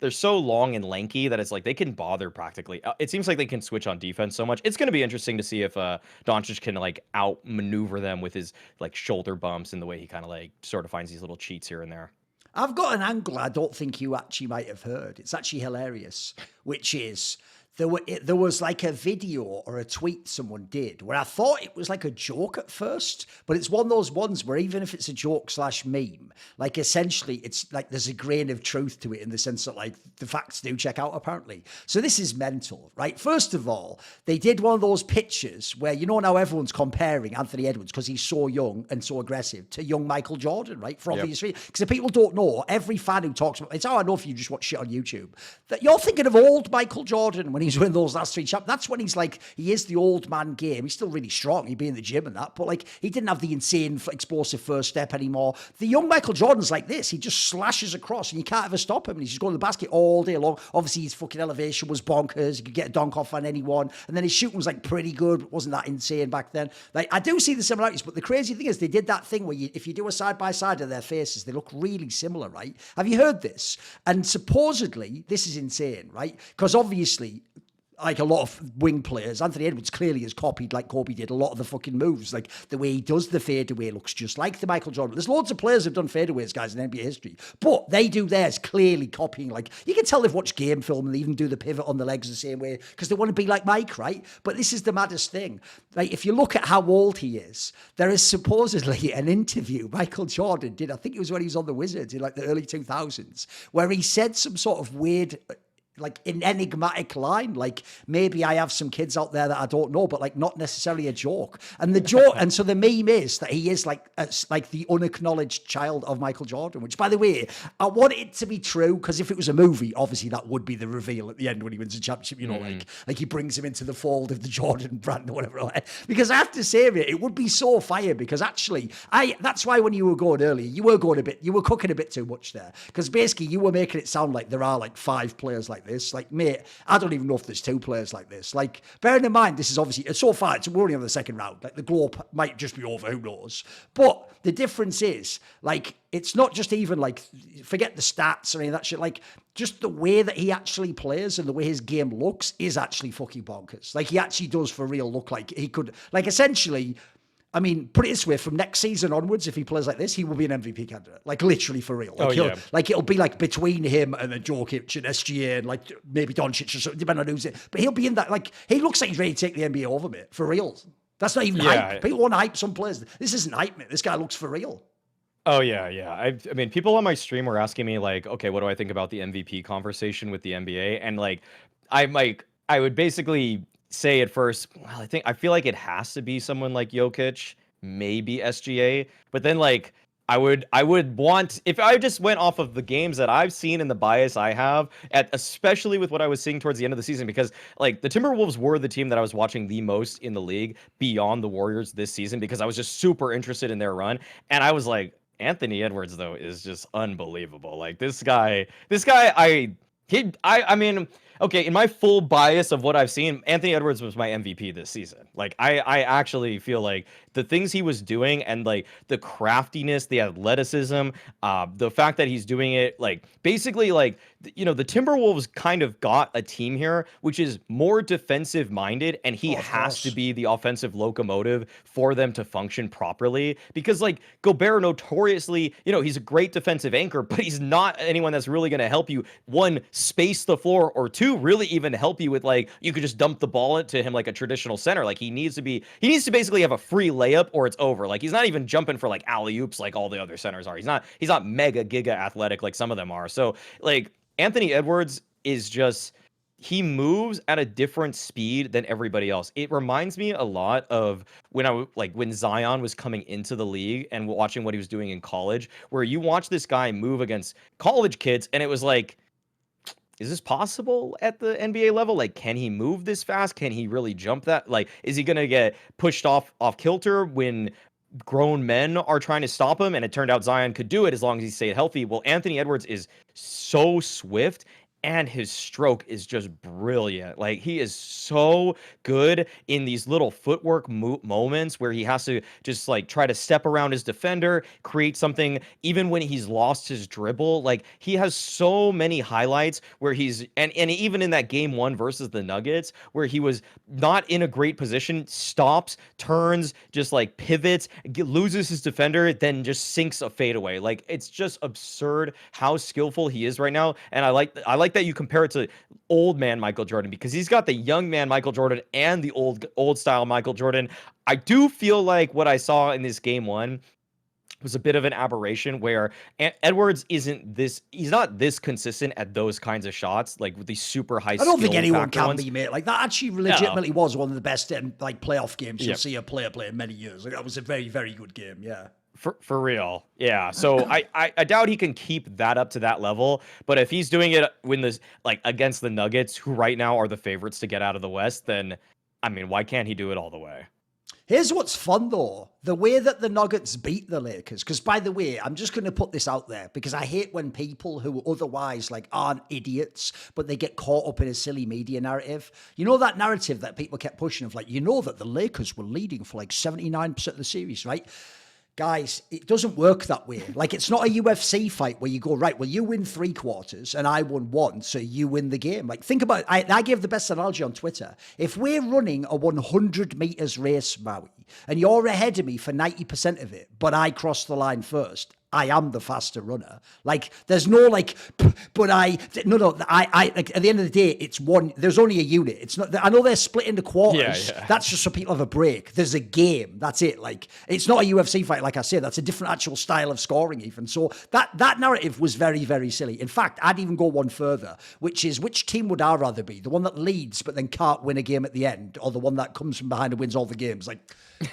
they're so long and lanky that it's like they can bother practically. It seems like they can switch on defense so much. It's going to be interesting to see if Doncic can like outmaneuver them with his like shoulder bumps and the way he kind of like sort of finds these little cheats here and there. I've got an angle I don't think you actually might have heard. It's actually hilarious, which is there was like a video or a tweet someone did where I thought it was like a joke at first, but it's one of those ones where even if it's a joke / meme, like essentially it's like there's a grain of truth to it in the sense that like the facts do check out apparently. So this is mental, right? First of all, they did one of those pictures where, now everyone's comparing Anthony Edwards because he's so young and so aggressive to young Michael Jordan, right? For obvious reasons. Because if people don't know, every fan who talks about it's how I know if you just watch shit on YouTube, that you're thinking of old Michael Jordan when he's winning those last 3 champs. That's when he's like, he is the old man game. He's still really strong. He'd be in the gym and that, but like he didn't have the insane explosive first step anymore. The young Michael Jordan's like this. He just slashes across and you can't ever stop him. And he's just going to the basket all day long. Obviously his fucking elevation was bonkers. He could get a dunk off on anyone. And then his shooting was like pretty good. It wasn't that insane back then. Like I do see the similarities, but the crazy thing is they did that thing where if you do a side by side of their faces, they look really similar, right? Have you heard this? And supposedly this is insane, right? Because obviously like a lot of wing players, Anthony Edwards clearly has copied, like Kobe did, a lot of the fucking moves. Like the way he does the fadeaway looks just like the Michael Jordan. There's loads of players who've done fadeaways, guys, in NBA history, but they do theirs clearly copying. Like you can tell they've watched game film and they even do the pivot on the legs the same way because they want to be like Mike, right? But this is the maddest thing. Like if you look at how old he is, there is supposedly an interview Michael Jordan did, I think it was when he was on the Wizards in like the early 2000s, where he said some sort of weird like an enigmatic line, like maybe I have some kids out there that I don't know, but like not necessarily a joke. And the joke, and so the meme is that he is like the unacknowledged child of Michael Jordan. Which, by the way, I want it to be true because if it was a movie, obviously that would be the reveal at the end when he wins the championship. Like he brings him into the fold of the Jordan brand or whatever. Because I have to say, it would be so fire. Because actually, that's why when you were going earlier, you were cooking a bit too much there. Because basically, you were making it sound like there are like 5 players like this. Like, mate, I don't even know if there's 2 players like this. Like, bearing in mind, this is obviously, so far, we're only on the second round. Like, the globe might just be over, who knows? But the difference is, like, it's not just even, like, forget the stats or any of that shit. Like, just the way that he actually plays and the way his game looks is actually fucking bonkers. Like, he actually does for real look like he could, like, essentially, I mean, put it this way, from next season onwards, if he plays like this, he will be an MVP candidate. Like, literally for real. Like, like it'll be like between him and then Jokić and SGA and like maybe Doncic or something, depending on who's it. But he'll be in that, like, he looks like he's ready to take the NBA over, mate. For real. That's not even hype. People want to hype some players. This isn't hype, mate. This guy looks for real. Oh yeah, yeah. I mean, people on my stream were asking me like, okay, what do I think about the MVP conversation with the NBA? And like, I would basically say at first, well, I feel like it has to be someone like Jokic, maybe SGA, but then like I would want if I just went off of the games that I've seen and the bias I have, at especially with what I was seeing towards the end of the season, because like the Timberwolves were the team that I was watching the most in the league beyond the Warriors this season because I was just super interested in their run. And I was like, Anthony Edwards though is just unbelievable. Like I mean, okay, in my full bias of what I've seen, Anthony Edwards was my MVP this season. Like I actually feel like the things he was doing and like the craftiness, the athleticism, the fact that he's doing it like basically like the Timberwolves kind of got a team here which is more defensive minded, and he has to be the offensive locomotive for them to function properly, because like Gobert notoriously, he's a great defensive anchor, but he's not anyone that's really going to help you, one, space the floor, or two, really even help you with like you could just dump the ball into him like a traditional center. Like he needs to basically have a free layup or it's over. Like he's not even jumping for like alley oops like all the other centers are. He's not mega giga athletic like some of them are. So like Anthony Edwards is just, he moves at a different speed than everybody else. It reminds me a lot of when Zion was coming into the league and watching what he was doing in college, where you watch this guy move against college kids and it was like, is this possible at the NBA level? Like, can he move this fast? Can he really jump that? Like, is he going to get pushed off kilter when grown men are trying to stop him? And it turned out Zion could do it as long as he stayed healthy. Well, Anthony Edwards is so swift, and his stroke is just brilliant. Like he is so good in these little footwork moments where he has to just like try to step around his defender, create something even when he's lost his dribble. Like he has so many highlights where he's and even in that game 1 versus the Nuggets where he was not in a great position, stops, turns, just like pivots, loses his defender, then just sinks a fadeaway. Like it's just absurd how skillful he is right now. And I like that you compare it to old man Michael Jordan, because he's got the young man Michael Jordan and the old style Michael Jordan. I do feel like what I saw in this game 1 was a bit of an aberration where Edwards he's not this consistent at those kinds of shots, like with these super high. I don't think anyone can be, mate. Like that actually legitimately was one of the best like playoff games you'll see a player play in many years. Like that was a very, very good game. Yeah. For real. Yeah. So I doubt he can keep that up to that level. But if he's doing it when this like against the Nuggets, who right now are the favorites to get out of the West, then I mean, why can't he do it all the way? Here's what's fun though, the way that the Nuggets beat the Lakers. Because by the way, I'm just going to put this out there because I hate when people who otherwise like aren't idiots, but they get caught up in a silly media narrative. You know that narrative that people kept pushing of like, that the Lakers were leading for like 79% of the series, right? Guys, it doesn't work that way. Like, it's not a UFC fight where you go, right, well, you win 3 quarters and I won 1, so you win the game. Like, think about it. I gave the best analogy on Twitter. If we're running a 100 meters race, Maui, and you're ahead of me for 90% of it, but I cross the line first, I am the faster runner. Like, there's no like, but I like at the end of the day, it's one, there's only a unit. It's not, I know they're split into quarters. Yeah. That's just so people have a break. There's a game. That's it. Like, it's not a UFC fight. Like I said, that's a different actual style of scoring even. So that narrative was very, very silly. In fact, I'd even go one further, which is which team would I rather be? The one that leads, but then can't win a game at the end, or the one that comes from behind and wins all the games? Like,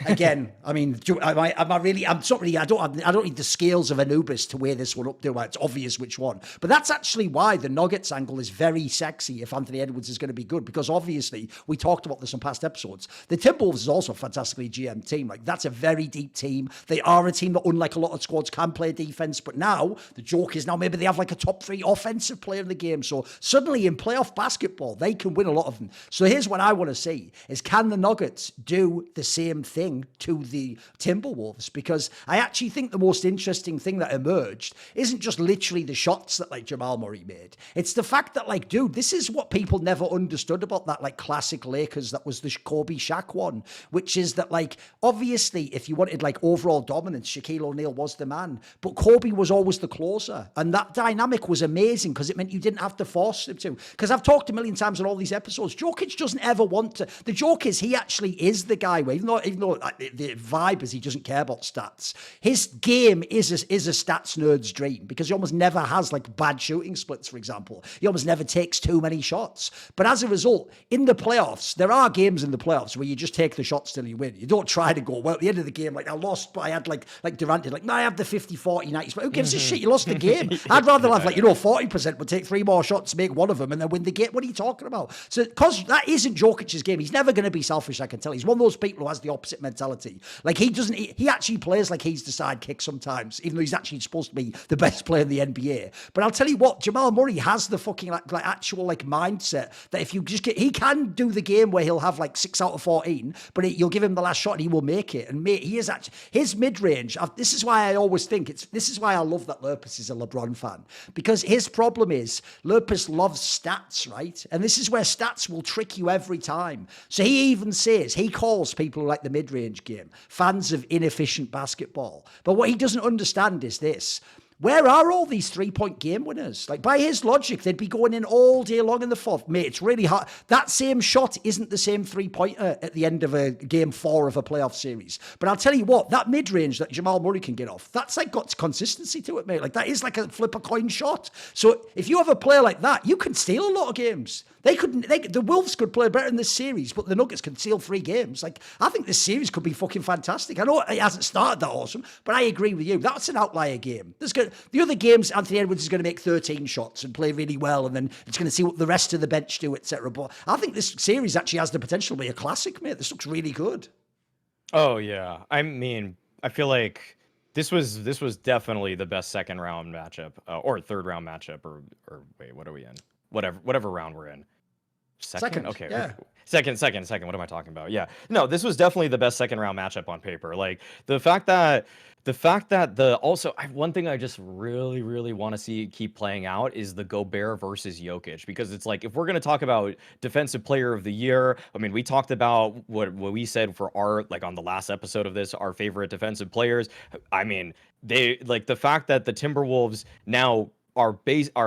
again, I mean, I don't need the scales of Anubis to weigh this one up to where it's obvious which one. But that's actually why the Nuggets angle is very sexy if Anthony Edwards is going to be good, because obviously we talked about this in past episodes. The Timberwolves is also a fantastically GM team. Like, that's a very deep team. They are a team that, unlike a lot of squads, can play defense. But now the joke is now maybe they have like a top 3 offensive player in the game. So suddenly in playoff basketball, they can win a lot of them. So here's what I want to see is, can the Nuggets do the same thing to the Timberwolves? Because I actually think the most interesting thing that emerged isn't just literally the shots that like Jamal Murray made. It's the fact that like, dude, this is what people never understood about that like classic Lakers that was the Kobe Shaq one, which is that like, obviously if you wanted like overall dominance, Shaquille O'Neal was the man, but Kobe was always the closer. And that dynamic was amazing because it meant you didn't have to force him to. Because I've talked a million times on all these episodes, Jokić doesn't ever want to. The joke is he actually is the guy where even though the vibe is he doesn't care about stats. His game is is a stats nerd's dream because he almost never has like bad shooting splits, for example. He almost never takes too many shots. But as a result, in the playoffs, there are games in the playoffs where you just take the shots till you win. You don't try to go, well, at the end of the game, like I lost, but I had like Durant did, like, no, I have the 50, 40, 90. But who gives a shit? You lost the game. I'd rather have 40%, but take 3 more shots, make one of them, and then win the game. What are you talking about? So, because that isn't Jokic's game, he's never going to be selfish, I can tell. He's one of those people who has the opposite mentality. Like, he actually plays like he's the sidekick sometimes, even though he's actually supposed to be the best player in the NBA. But I'll tell you what, Jamal Murray has the fucking like actual like mindset that if you just he can do the game where he'll have like 6 out of 14, but you'll give him the last shot and he will make it. And he is actually, his mid-range, this is why I always think this is why I love that Lurpus is a LeBron fan, because his problem is Lurpus loves stats, right? And this is where stats will trick you every time. So he even says, he calls people who like the mid-range game fans of inefficient basketball. But what he doesn't understand is this. Where are all these 3-point game winners? Like, by his logic, they'd be going in all day long in the fourth. Mate, it's really hard. That same shot isn't the same 3-pointer at the end of a game 4 of a playoff series. But I'll tell you what, that mid-range that Jamal Murray can get off, that's like got consistency to it, mate. Like, that is like a flip a coin shot. So if you have a player like that, you can steal a lot of games. The Wolves could play better in this series, but the Nuggets can steal 3 games. Like, I think this series could be fucking fantastic. I know it hasn't started that awesome, but I agree with you. That's an outlier game. The other games, Anthony Edwards is going to make 13 shots and play really well, and then it's going to see what the rest of the bench do, etc. But I think this series actually has the potential to be a classic, mate. This looks really good. Oh yeah, I mean, I feel like this was definitely the best second round matchup or third round matchup or wait, what are we in? Whatever round we're in. Second? Okay. Yeah. Second. What am I talking about? Yeah. No, this was definitely the best second round matchup on paper. Like the fact that one thing I just really, really want to see keep playing out is the Gobert versus Jokić, because it's like, if we're going to talk about defensive player of the year, I mean, we talked about what we said for our, like on the last episode of this, our favorite defensive players. I mean, they like the fact that the Timberwolves now are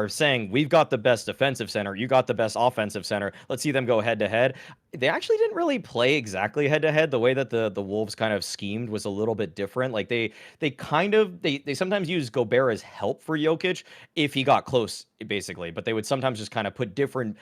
saying we've got the best defensive center, you got the best offensive center, let's see them go head to head. They actually didn't really play exactly head to head. The way that the Wolves kind of schemed was a little bit different. Like they sometimes use Gobert as help for Jokić if he got close, basically, but they would sometimes just kind of put different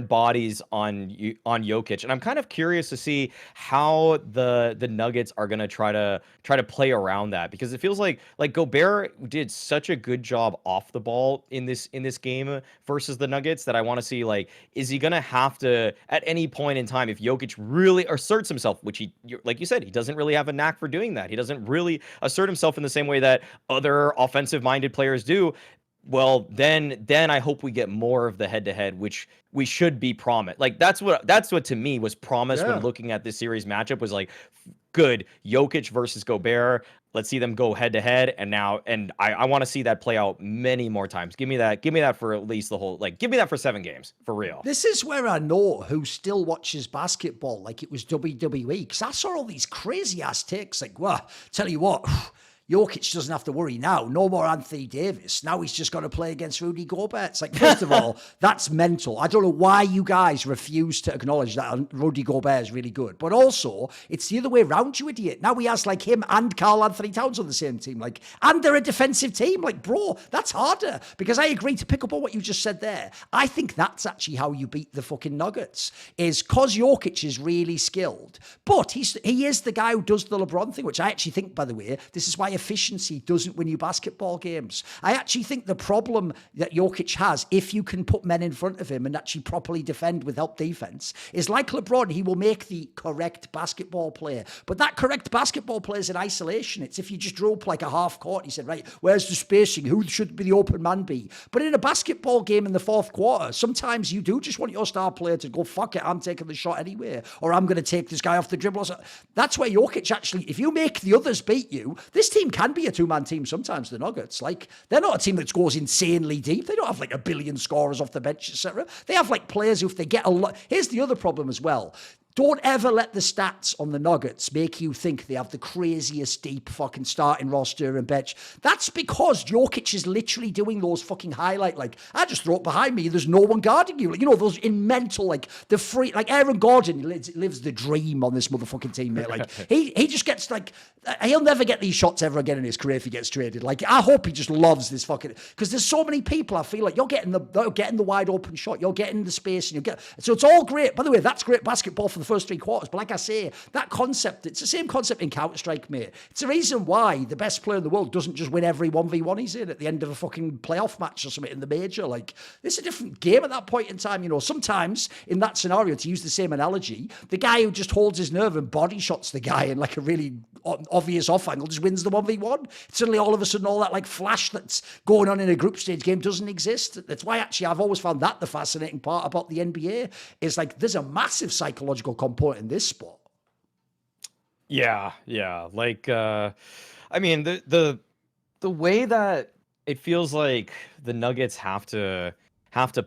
bodies on Jokić. And I'm kind of curious to see how the Nuggets are going to try to play around that, because it feels like Gobert did such a good job off the ball in this game versus the Nuggets that I want to see, like, is he going to have to at any point in time, if Jokić really asserts himself, which he, like you said, he doesn't really have a knack for doing that. He doesn't really assert himself in the same way that other offensive-minded players do. Well, then I hope we get more of the head-to-head, which we should be promised. Like that's what to me was promised when looking at this series matchup, was like, good, Jokić versus Gobert. Let's see them go head-to-head, and I want to see that play out many more times. Give me that for at least the whole, like, give me that for 7 games, for real. This is where I know who still watches basketball like it was WWE, because I saw all these crazy-ass takes, like, well, tell you what, Jokić doesn't have to worry now. No more Anthony Davis. Now he's just got to play against Rudy Gobert. It's like, first of all, that's mental. I don't know why you guys refuse to acknowledge that Rudy Gobert is really good. But also, it's the other way around, you idiot. Now he has like him and Karl Anthony Towns on the same team. Like, and they're a defensive team. Like, bro, that's harder. Because I agree, to pick up on what you just said there, I think that's actually how you beat the fucking Nuggets, is because Jokić is really skilled. But he is the guy who does the LeBron thing, which I actually think, by the way, this is why efficiency doesn't win you basketball games. I actually think the problem that Jokić has, if you can put men in front of him and actually properly defend with help defense, is like LeBron, he will make the correct basketball play. But that correct basketball play is in isolation. It's if you just drew up like a half court, he said, right, where's the spacing? Who should the open man be? But in a basketball game in the fourth quarter, sometimes you do just want your star player to go, fuck it, I'm taking the shot anyway, or I'm going to take this guy off the dribble. That's where Jokić actually, if you make the others beat you, this team can be a two-man team sometimes, the Nuggets. Like, they're not a team that goes insanely deep. They don't have like a billion scorers off the bench, etc. They have like players who, if they get a lot... Here's the other problem as well. Don't ever let the stats on the Nuggets make you think they have the craziest deep fucking starting roster and bench. That's because Jokic is literally doing those fucking highlight, like, I just throw it behind me, there's no one guarding you. Like, you know, those in mental, like, the free, like Aaron Gordon lives the dream on this motherfucking team, mate. Like, he just gets, like, he'll never get these shots ever again in his career if he gets traded. Like, I hope he just loves this fucking, because there's so many people, I feel like, you're getting the wide open shot, you're getting the space, and so it's all great. By the way, that's great basketball for the first 3 quarters. But like I say, that concept, it's the same concept in Counter-Strike, mate. It's the reason why the best player in the world doesn't just win every 1v1 he's in at the end of a fucking playoff match or something in the major. Like, it's a different game at that point in time, you know. Sometimes in that scenario, to use the same analogy, the guy who just holds his nerve and body shots the guy in like a really obvious off angle just wins the 1v1. Suddenly all of a sudden all that like flash that's going on in a group stage game doesn't exist. That's why actually I've always found that the fascinating part about the NBA is like there's a massive psychological component in this sport. Yeah. Like, I mean, the way that it feels like the Nuggets have to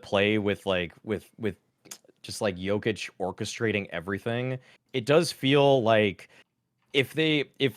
play with just like Jokic orchestrating everything. It does feel like if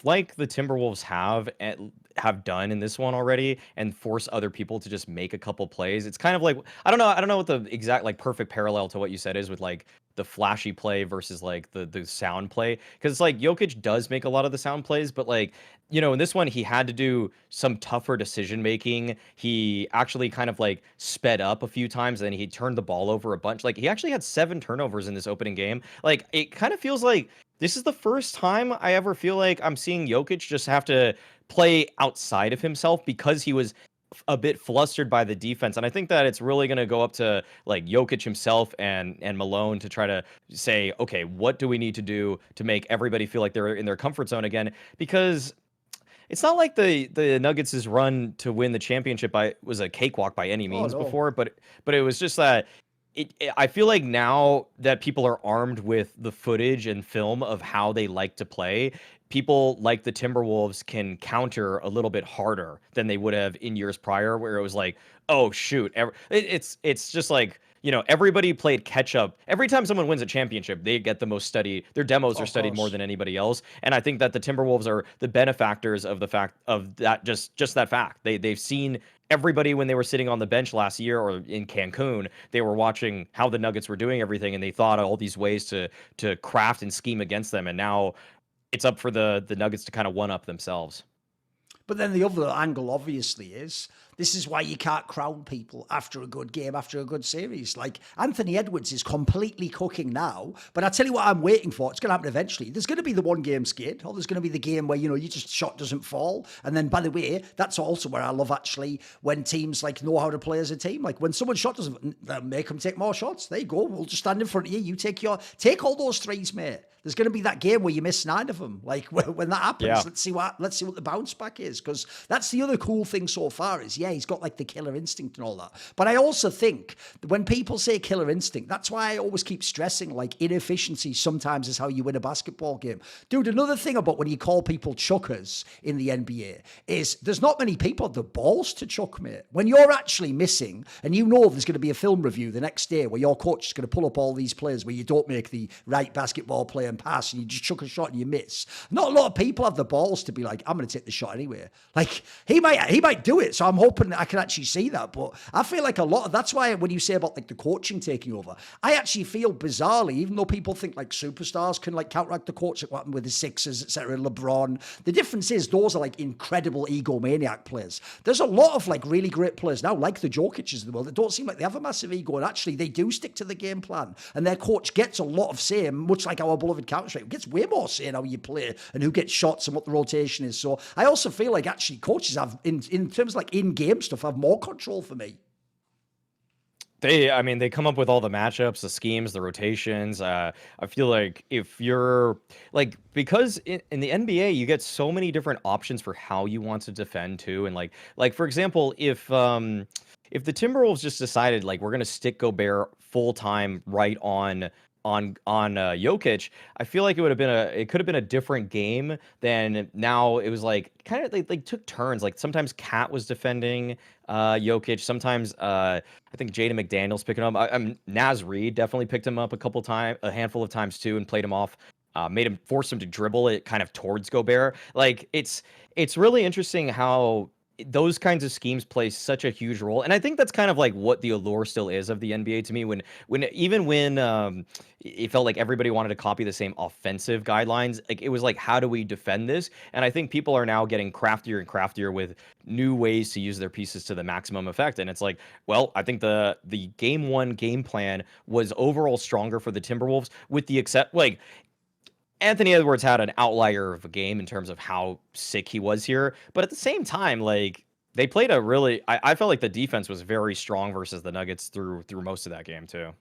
like the Timberwolves have done in this one already and force other people to just make a couple plays, it's kind of like I don't know what the exact like perfect parallel to what you said is with like the flashy play versus like the sound play, because it's like Jokic does make a lot of the sound plays, but like, you know, in this one he had to do some tougher decision making. He actually kind of like sped up a few times and he turned the ball over a bunch. Like he actually had 7 turnovers in this opening game. Like it kind of feels like this is the first time I ever feel like I'm seeing Jokic just have to play outside of himself because he was a bit flustered by the defense. And I think that it's really going to go up to like Jokic himself and Malone to try to say, okay, what do we need to do to make everybody feel like they're in their comfort zone again? Because it's not like the Nuggets' run to win the championship was a cakewalk by any means before, but it was just that I feel like now that people are armed with the footage and film of how they like to play, people like the Timberwolves can counter a little bit harder than they would have in years prior, where it was like, oh shoot, it's just like, you know, everybody played catch up. Every time someone wins a championship, they get the most study. Their demos are studied more than anybody else, and I think that the Timberwolves are the benefactors of the fact of that. Just that fact. They've seen everybody when they were sitting on the bench last year or in Cancun. They were watching how the Nuggets were doing everything, and they thought of all these ways to craft and scheme against them. And now it's up for the Nuggets to kind of one up themselves. But then the other angle, obviously, is this is why you can't crown people after a good game, after a good series. Like, Anthony Edwards is completely cooking now, but I tell you what I'm waiting for. It's going to happen eventually. There's going to be the one game skid, or there's going to be the game where, you know, you just shot doesn't fall. And then, by the way, that's also where I love actually when teams like know how to play as a team. Like when someone's shot doesn't, make them take more shots. There you go. We'll just stand in front of you. You take all those threes, mate. There's going to be that game where you miss 9 of them. Like when that happens, let's see what the bounce back is, because that's the other cool thing so far is, yeah, he's got like the killer instinct and all that. But I also think when people say killer instinct, that's why I always keep stressing like inefficiency sometimes is how you win a basketball game. Dude, another thing about when you call people chuckers in the NBA is there's not many people have the balls to chuck, mate. When you're actually missing and you know there's going to be a film review the next day where your coach is going to pull up all these players where you don't make the right basketball play and pass and you just chuck a shot and you miss. Not a lot of people have the balls to be like, I'm going to take the shot anyway. Like he might do it. So I'm hoping that I can actually see that. But I feel like a lot of that's why when you say about like the coaching taking over, I actually feel bizarrely, even though people think like superstars can like counteract the coach, like what happened with the Sixers, etc., LeBron. The difference is those are like incredible egomaniac players. There's a lot of like really great players now, like the Jokic's of the world, that don't seem like they have a massive ego, and actually they do stick to the game plan. And their coach gets a lot of say, much like our beloved Counter-Strike, gets way more say in how you play and who gets shots and what the rotation is. So I also feel like actually coaches have, in terms of like in-game stuff, have more control for me. They come up with all the matchups, the schemes, the rotations. I feel like if you're like, because in the NBA, you get so many different options for how you want to defend too. And like for example, if the Timberwolves just decided like we're gonna stick Gobert full time right on on Jokić, I feel like it could have been a different game than now. It was like kind of they took turns. Like sometimes Cat was defending Jokić, sometimes I think Jaden McDaniels picking him up. Naz Reid definitely picked him up a handful of times too, and played him off. Made him force him to dribble it kind of towards Gobert. Like it's really interesting how those kinds of schemes play such a huge role, and I think that's kind of like what the allure still is of the NBA to me. When it felt like everybody wanted to copy the same offensive guidelines, like it was like, how do we defend this? And I think people are now getting craftier and craftier with new ways to use their pieces to the maximum effect. And it's like, well, I think the game one game plan was overall stronger for the Timberwolves, with the except like Anthony Edwards had an outlier of a game in terms of how sick he was here. But at the same time, like they played a really, I felt like the defense was very strong versus the Nuggets through most of that game too.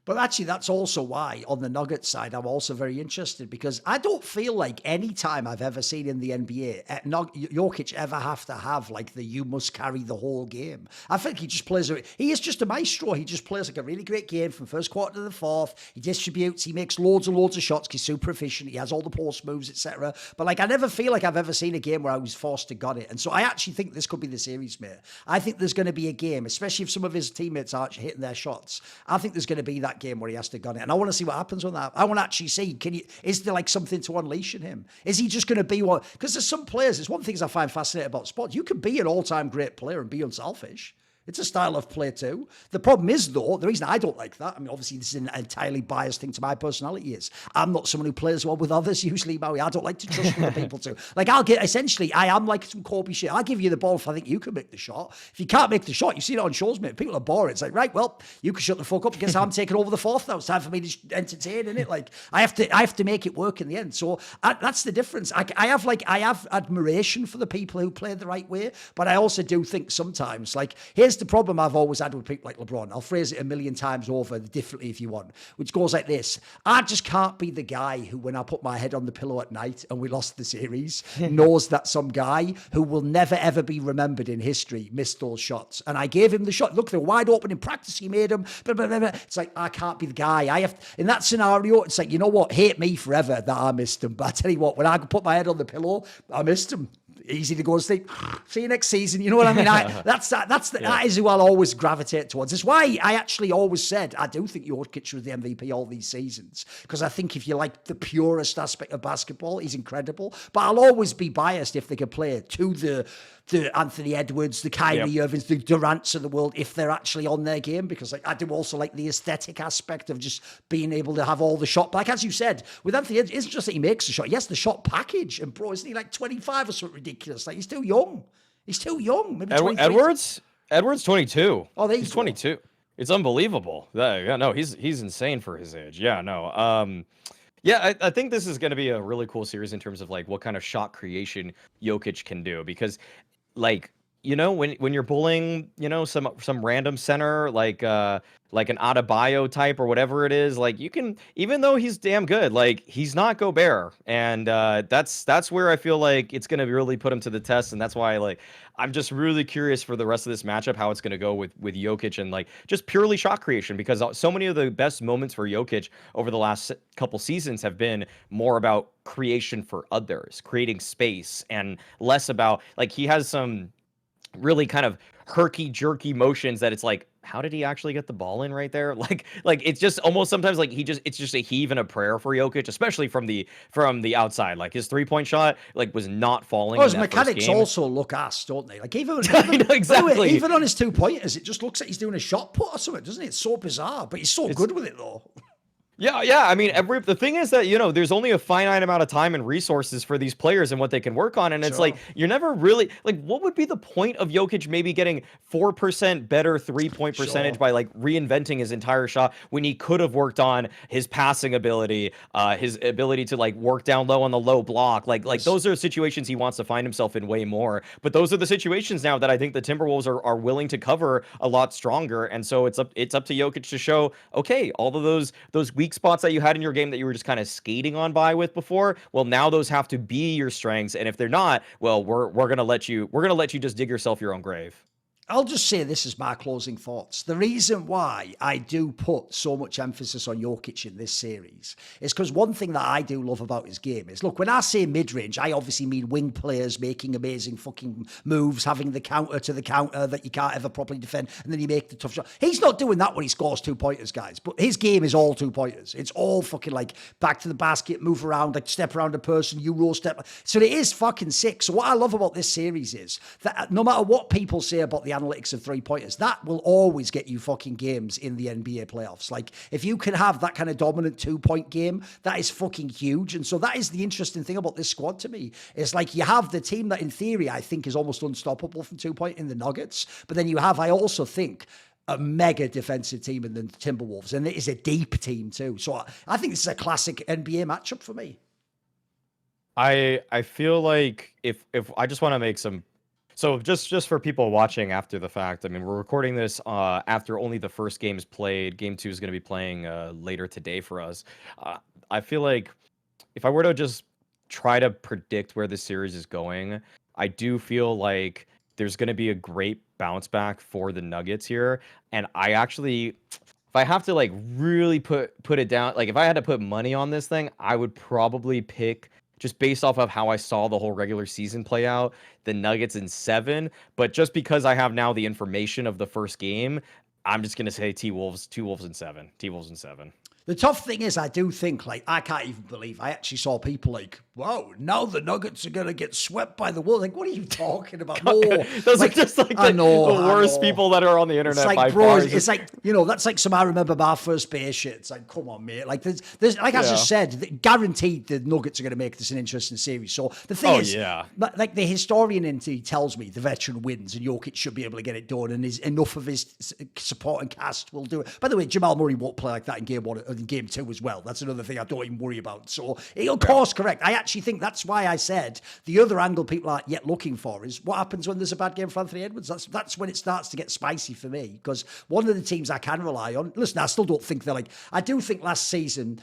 But actually, that's also why on the Nuggets side, I'm also very interested, because I don't feel like any time I've ever seen in the NBA, Jokić ever have to have like the you must carry the whole game. I think he just plays, he is just a maestro. He just plays like a really great game from first quarter to the fourth. He distributes, he makes loads and loads of shots, he's super efficient, he has all the post moves, etc. But like, I never feel like I've ever seen a game where I was forced to gun it. And so I actually think this could be the series, mate. I think there's going to be a game, especially if some of his teammates aren't hitting their shots. I think there's going to be that game where he has to gun it, and I want to see what happens on that. I want to actually see, is there like something to unleash in him? Is he just going to be one? Because there's some players, it's one of the things I find fascinating about sports. You can be an all-time great player and be unselfish. It's a style of play too. The problem is, though, the reason I don't like that, I mean, obviously this is an entirely biased thing to my personality, is I'm not someone who plays well with others, usually, Maui. I don't like to trust other people too. Like, I am like some Kobe shit. I'll give you the ball if I think you can make the shot. If you can't make the shot, you see it on shows, mate. People are boring. It's like, right, well, you can shut the fuck up because I'm taking over the fourth now. It's time for me to entertain, innit? Like, I have to make it work in the end. So that's the difference. I have admiration for the people who play the right way, but I also do think sometimes, like, here's the problem I've always had with people like LeBron. I'll phrase it a million times over differently if you want, which goes like this. I just can't be the guy who, when I put my head on the pillow at night and we lost the series, knows that some guy who will never ever be remembered in history missed those shots. And I gave him the shot. Look, they're wide open in practice. He made them. Blah, blah, blah, blah. It's like, I can't be the guy. In that scenario, it's like, you know what? Hate me forever that I missed him. But I tell you what, when I put my head on the pillow, I missed him. Easy to go and sleep. See you next season. You know what I mean? That is who I'll always gravitate towards. It's why I actually always said I do think Jokić was the MVP all these seasons, because I think if you like the purest aspect of basketball, he's incredible. But I'll always be biased if they can play to the Anthony Edwards, the Kyrie Irvings, the Durants of the world, if they're actually on their game, because like I do also like the aesthetic aspect of just being able to have all the shot. But like as you said, with Anthony Edwards, it's just that he makes the shot. Yes, the shot package, and bro, isn't he like 25 or something ridiculous? Like he's too young. He's too young. Maybe Edwards 22. Oh, he's 22. It's unbelievable. Yeah, no, he's insane for his age. Yeah, no. Yeah, I think this is going to be a really cool series in terms of like what kind of shot creation Jokić can do, because like, you know, when you're bullying, you know, some random center like an Adebayo type or whatever it is, like you can, even though he's damn good, like he's not Gobert, and that's where I feel like it's gonna really put him to the test, and that's why like I'm just really curious for the rest of this matchup how it's gonna go with Jokić and like just purely shot creation, because so many of the best moments for Jokić over the last couple seasons have been more about creation for others, creating space, and less about like he has some really kind of herky-jerky motions that it's like, how did he actually get the ball in right there? Like it's just almost sometimes like it's just a heave and a prayer for Jokić, especially from the outside. Like his 3-point shot like was not falling. Well, his mechanics also look ass, don't they? Like even exactly. Even on his 2-pointers, it just looks like he's doing a shot put or something, doesn't it? It's so bizarre, but he's so good with it though. Yeah. I mean, the thing is that, you know, there's only a finite amount of time and resources for these players and what they can work on. And it's like, you're never really like, what would be the point of Jokić maybe getting 4% better 3-point percentage by like reinventing his entire shot when he could have worked on his passing ability, his ability to like work down low on the low block. Like those are situations he wants to find himself in way more. But those are the situations now that I think the Timberwolves are willing to cover a lot stronger. And so it's up to Jokić to show, okay, all of those weak spots that you had in your game that you were just kind of skating on by with before, well, now those have to be your strengths, and if they're not, well, we're gonna let you just dig yourself your own grave. I'll just say this as my closing thoughts. The reason why I do put so much emphasis on Jokić in this series is because one thing that I do love about his game is, look, when I say mid-range, I obviously mean wing players making amazing fucking moves, having the counter to the counter that you can't ever properly defend, and then you make the tough shot. He's not doing that when he scores 2-pointers, guys, but his game is all 2-pointers. It's all fucking like back to the basket, move around, like step around a person, Euro step. So it is fucking sick. So what I love about this series is that no matter what people say about the analytics of 3-pointers, that will always get you fucking games in the NBA playoffs. Like, if you can have that kind of dominant 2-point game, that is fucking huge. And so that is the interesting thing about this squad to me. It's like you have the team that in theory I think is almost unstoppable from 2-point in the Nuggets, but then you have, I also think, a mega defensive team in the Timberwolves, and it is a deep team too. So I think this is a classic NBA matchup for me. I feel like if I just want to make some. So just for people watching after the fact, I mean, we're recording this after only the first game is played. Game 2 is going to be playing later today for us. I feel like if I were to just try to predict where the series is going, I do feel like there's going to be a great bounce back for the Nuggets here. And I actually, if I have to like really put it down, like if I had to put money on this thing, I would probably pick, just based off of how I saw the whole regular season play out, the Nuggets in 7. But just because I have now the information of the first game, I'm just going to say T-Wolves in 7. T-Wolves in 7. The tough thing is, I do think, like, I can't even believe I actually saw people like, wow, now the Nuggets are going to get swept by the Wolves. Like, what are you talking about? No, those are just like the worst people that are on the internet. It's like, by bro, far. it's like, you know, that's like some I remember my first base shit. It's like, come on, mate. Like, there's like I just said, guaranteed the Nuggets are going to make this an interesting series. So the thing is, like the historian in me tells me the veteran wins and Jokić should be able to get it done, and enough of his supporting cast will do it. By the way, Jamal Murray won't play like that in game 1. In game 2 as well. That's another thing I don't even worry about. So he'll course correct. I actually think that's why I said the other angle people aren't yet looking for is what happens when there's a bad game for Anthony Edwards. That's when it starts to get spicy for me, because one of the teams I can rely on, listen, I still don't think they're like, I do think last season,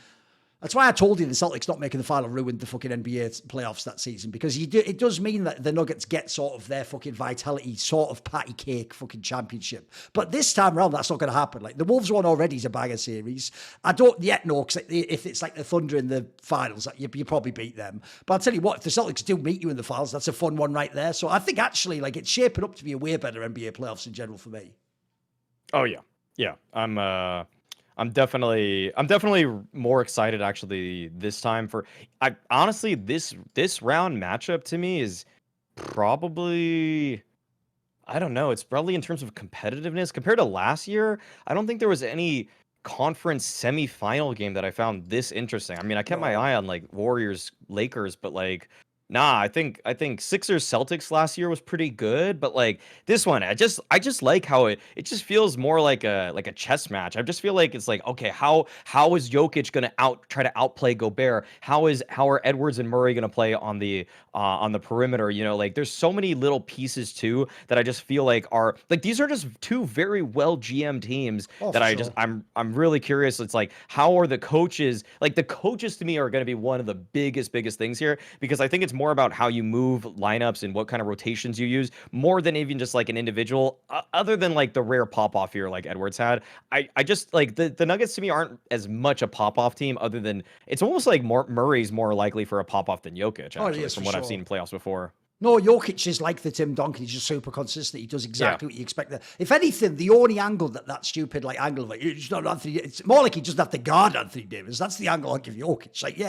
that's why I told you the Celtics not making the final ruined the fucking NBA playoffs that season, because it does mean that the Nuggets get sort of their fucking vitality, sort of patty cake fucking championship. But this time around, that's not going to happen. Like, the Wolves one already is a banger series. I don't yet know, because if it's like the Thunder in the finals, you probably beat them. But I'll tell you what, if the Celtics do meet you in the finals, that's a fun one right there. So I think actually, like, it's shaping up to be a way better NBA playoffs in general for me. Oh yeah. Yeah. I'm definitely more excited actually this time for. I honestly, this round matchup to me is probably, I don't know, it's probably in terms of competitiveness compared to last year. I don't think there was any conference semifinal game that I found this interesting. I mean, I kept my eye on like Warriors Lakers, but like, nah, I think Sixers Celtics last year was pretty good, but like this one, I just like how it just feels more like a chess match. I just feel like it's like, okay, how is Jokić gonna try to outplay Gobert? How are Edwards and Murray gonna play on the perimeter? You know, like there's so many little pieces too that I just feel like are like, these are just two very well GM teams that I'm really curious. It's like, how are the coaches? Like, the coaches to me are gonna be one of the biggest things here, because I think it's more about how you move lineups and what kind of rotations you use, more than even just like an individual, other than like the rare pop-off here like Edwards had. I just like the Nuggets to me aren't as much a pop-off team, other than it's almost like Murray's more likely for a pop-off than Jokić, actually, from what I've seen in playoffs before. No, Jokić is like the Tim Duncan. He's just super consistent. He does exactly what you expect. If anything, the only angle that stupid like angle of it, it's not Anthony. It's more like he doesn't have to guard Anthony Davis. That's the angle I give Jokić. Like,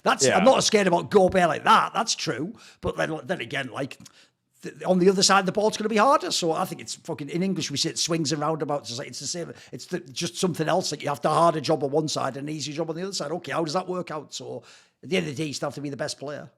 I'm not scared about Gobert like that. That's true. But then again, like, on the other side, the ball's going to be harder. So I think it's fucking, in English we say it swings and roundabouts. It's like, it's the same. It's just something else. Like, you have to harder job on one side and an easier job on the other side. Okay, how does that work out? So at the end of the day, you still have to be the best player.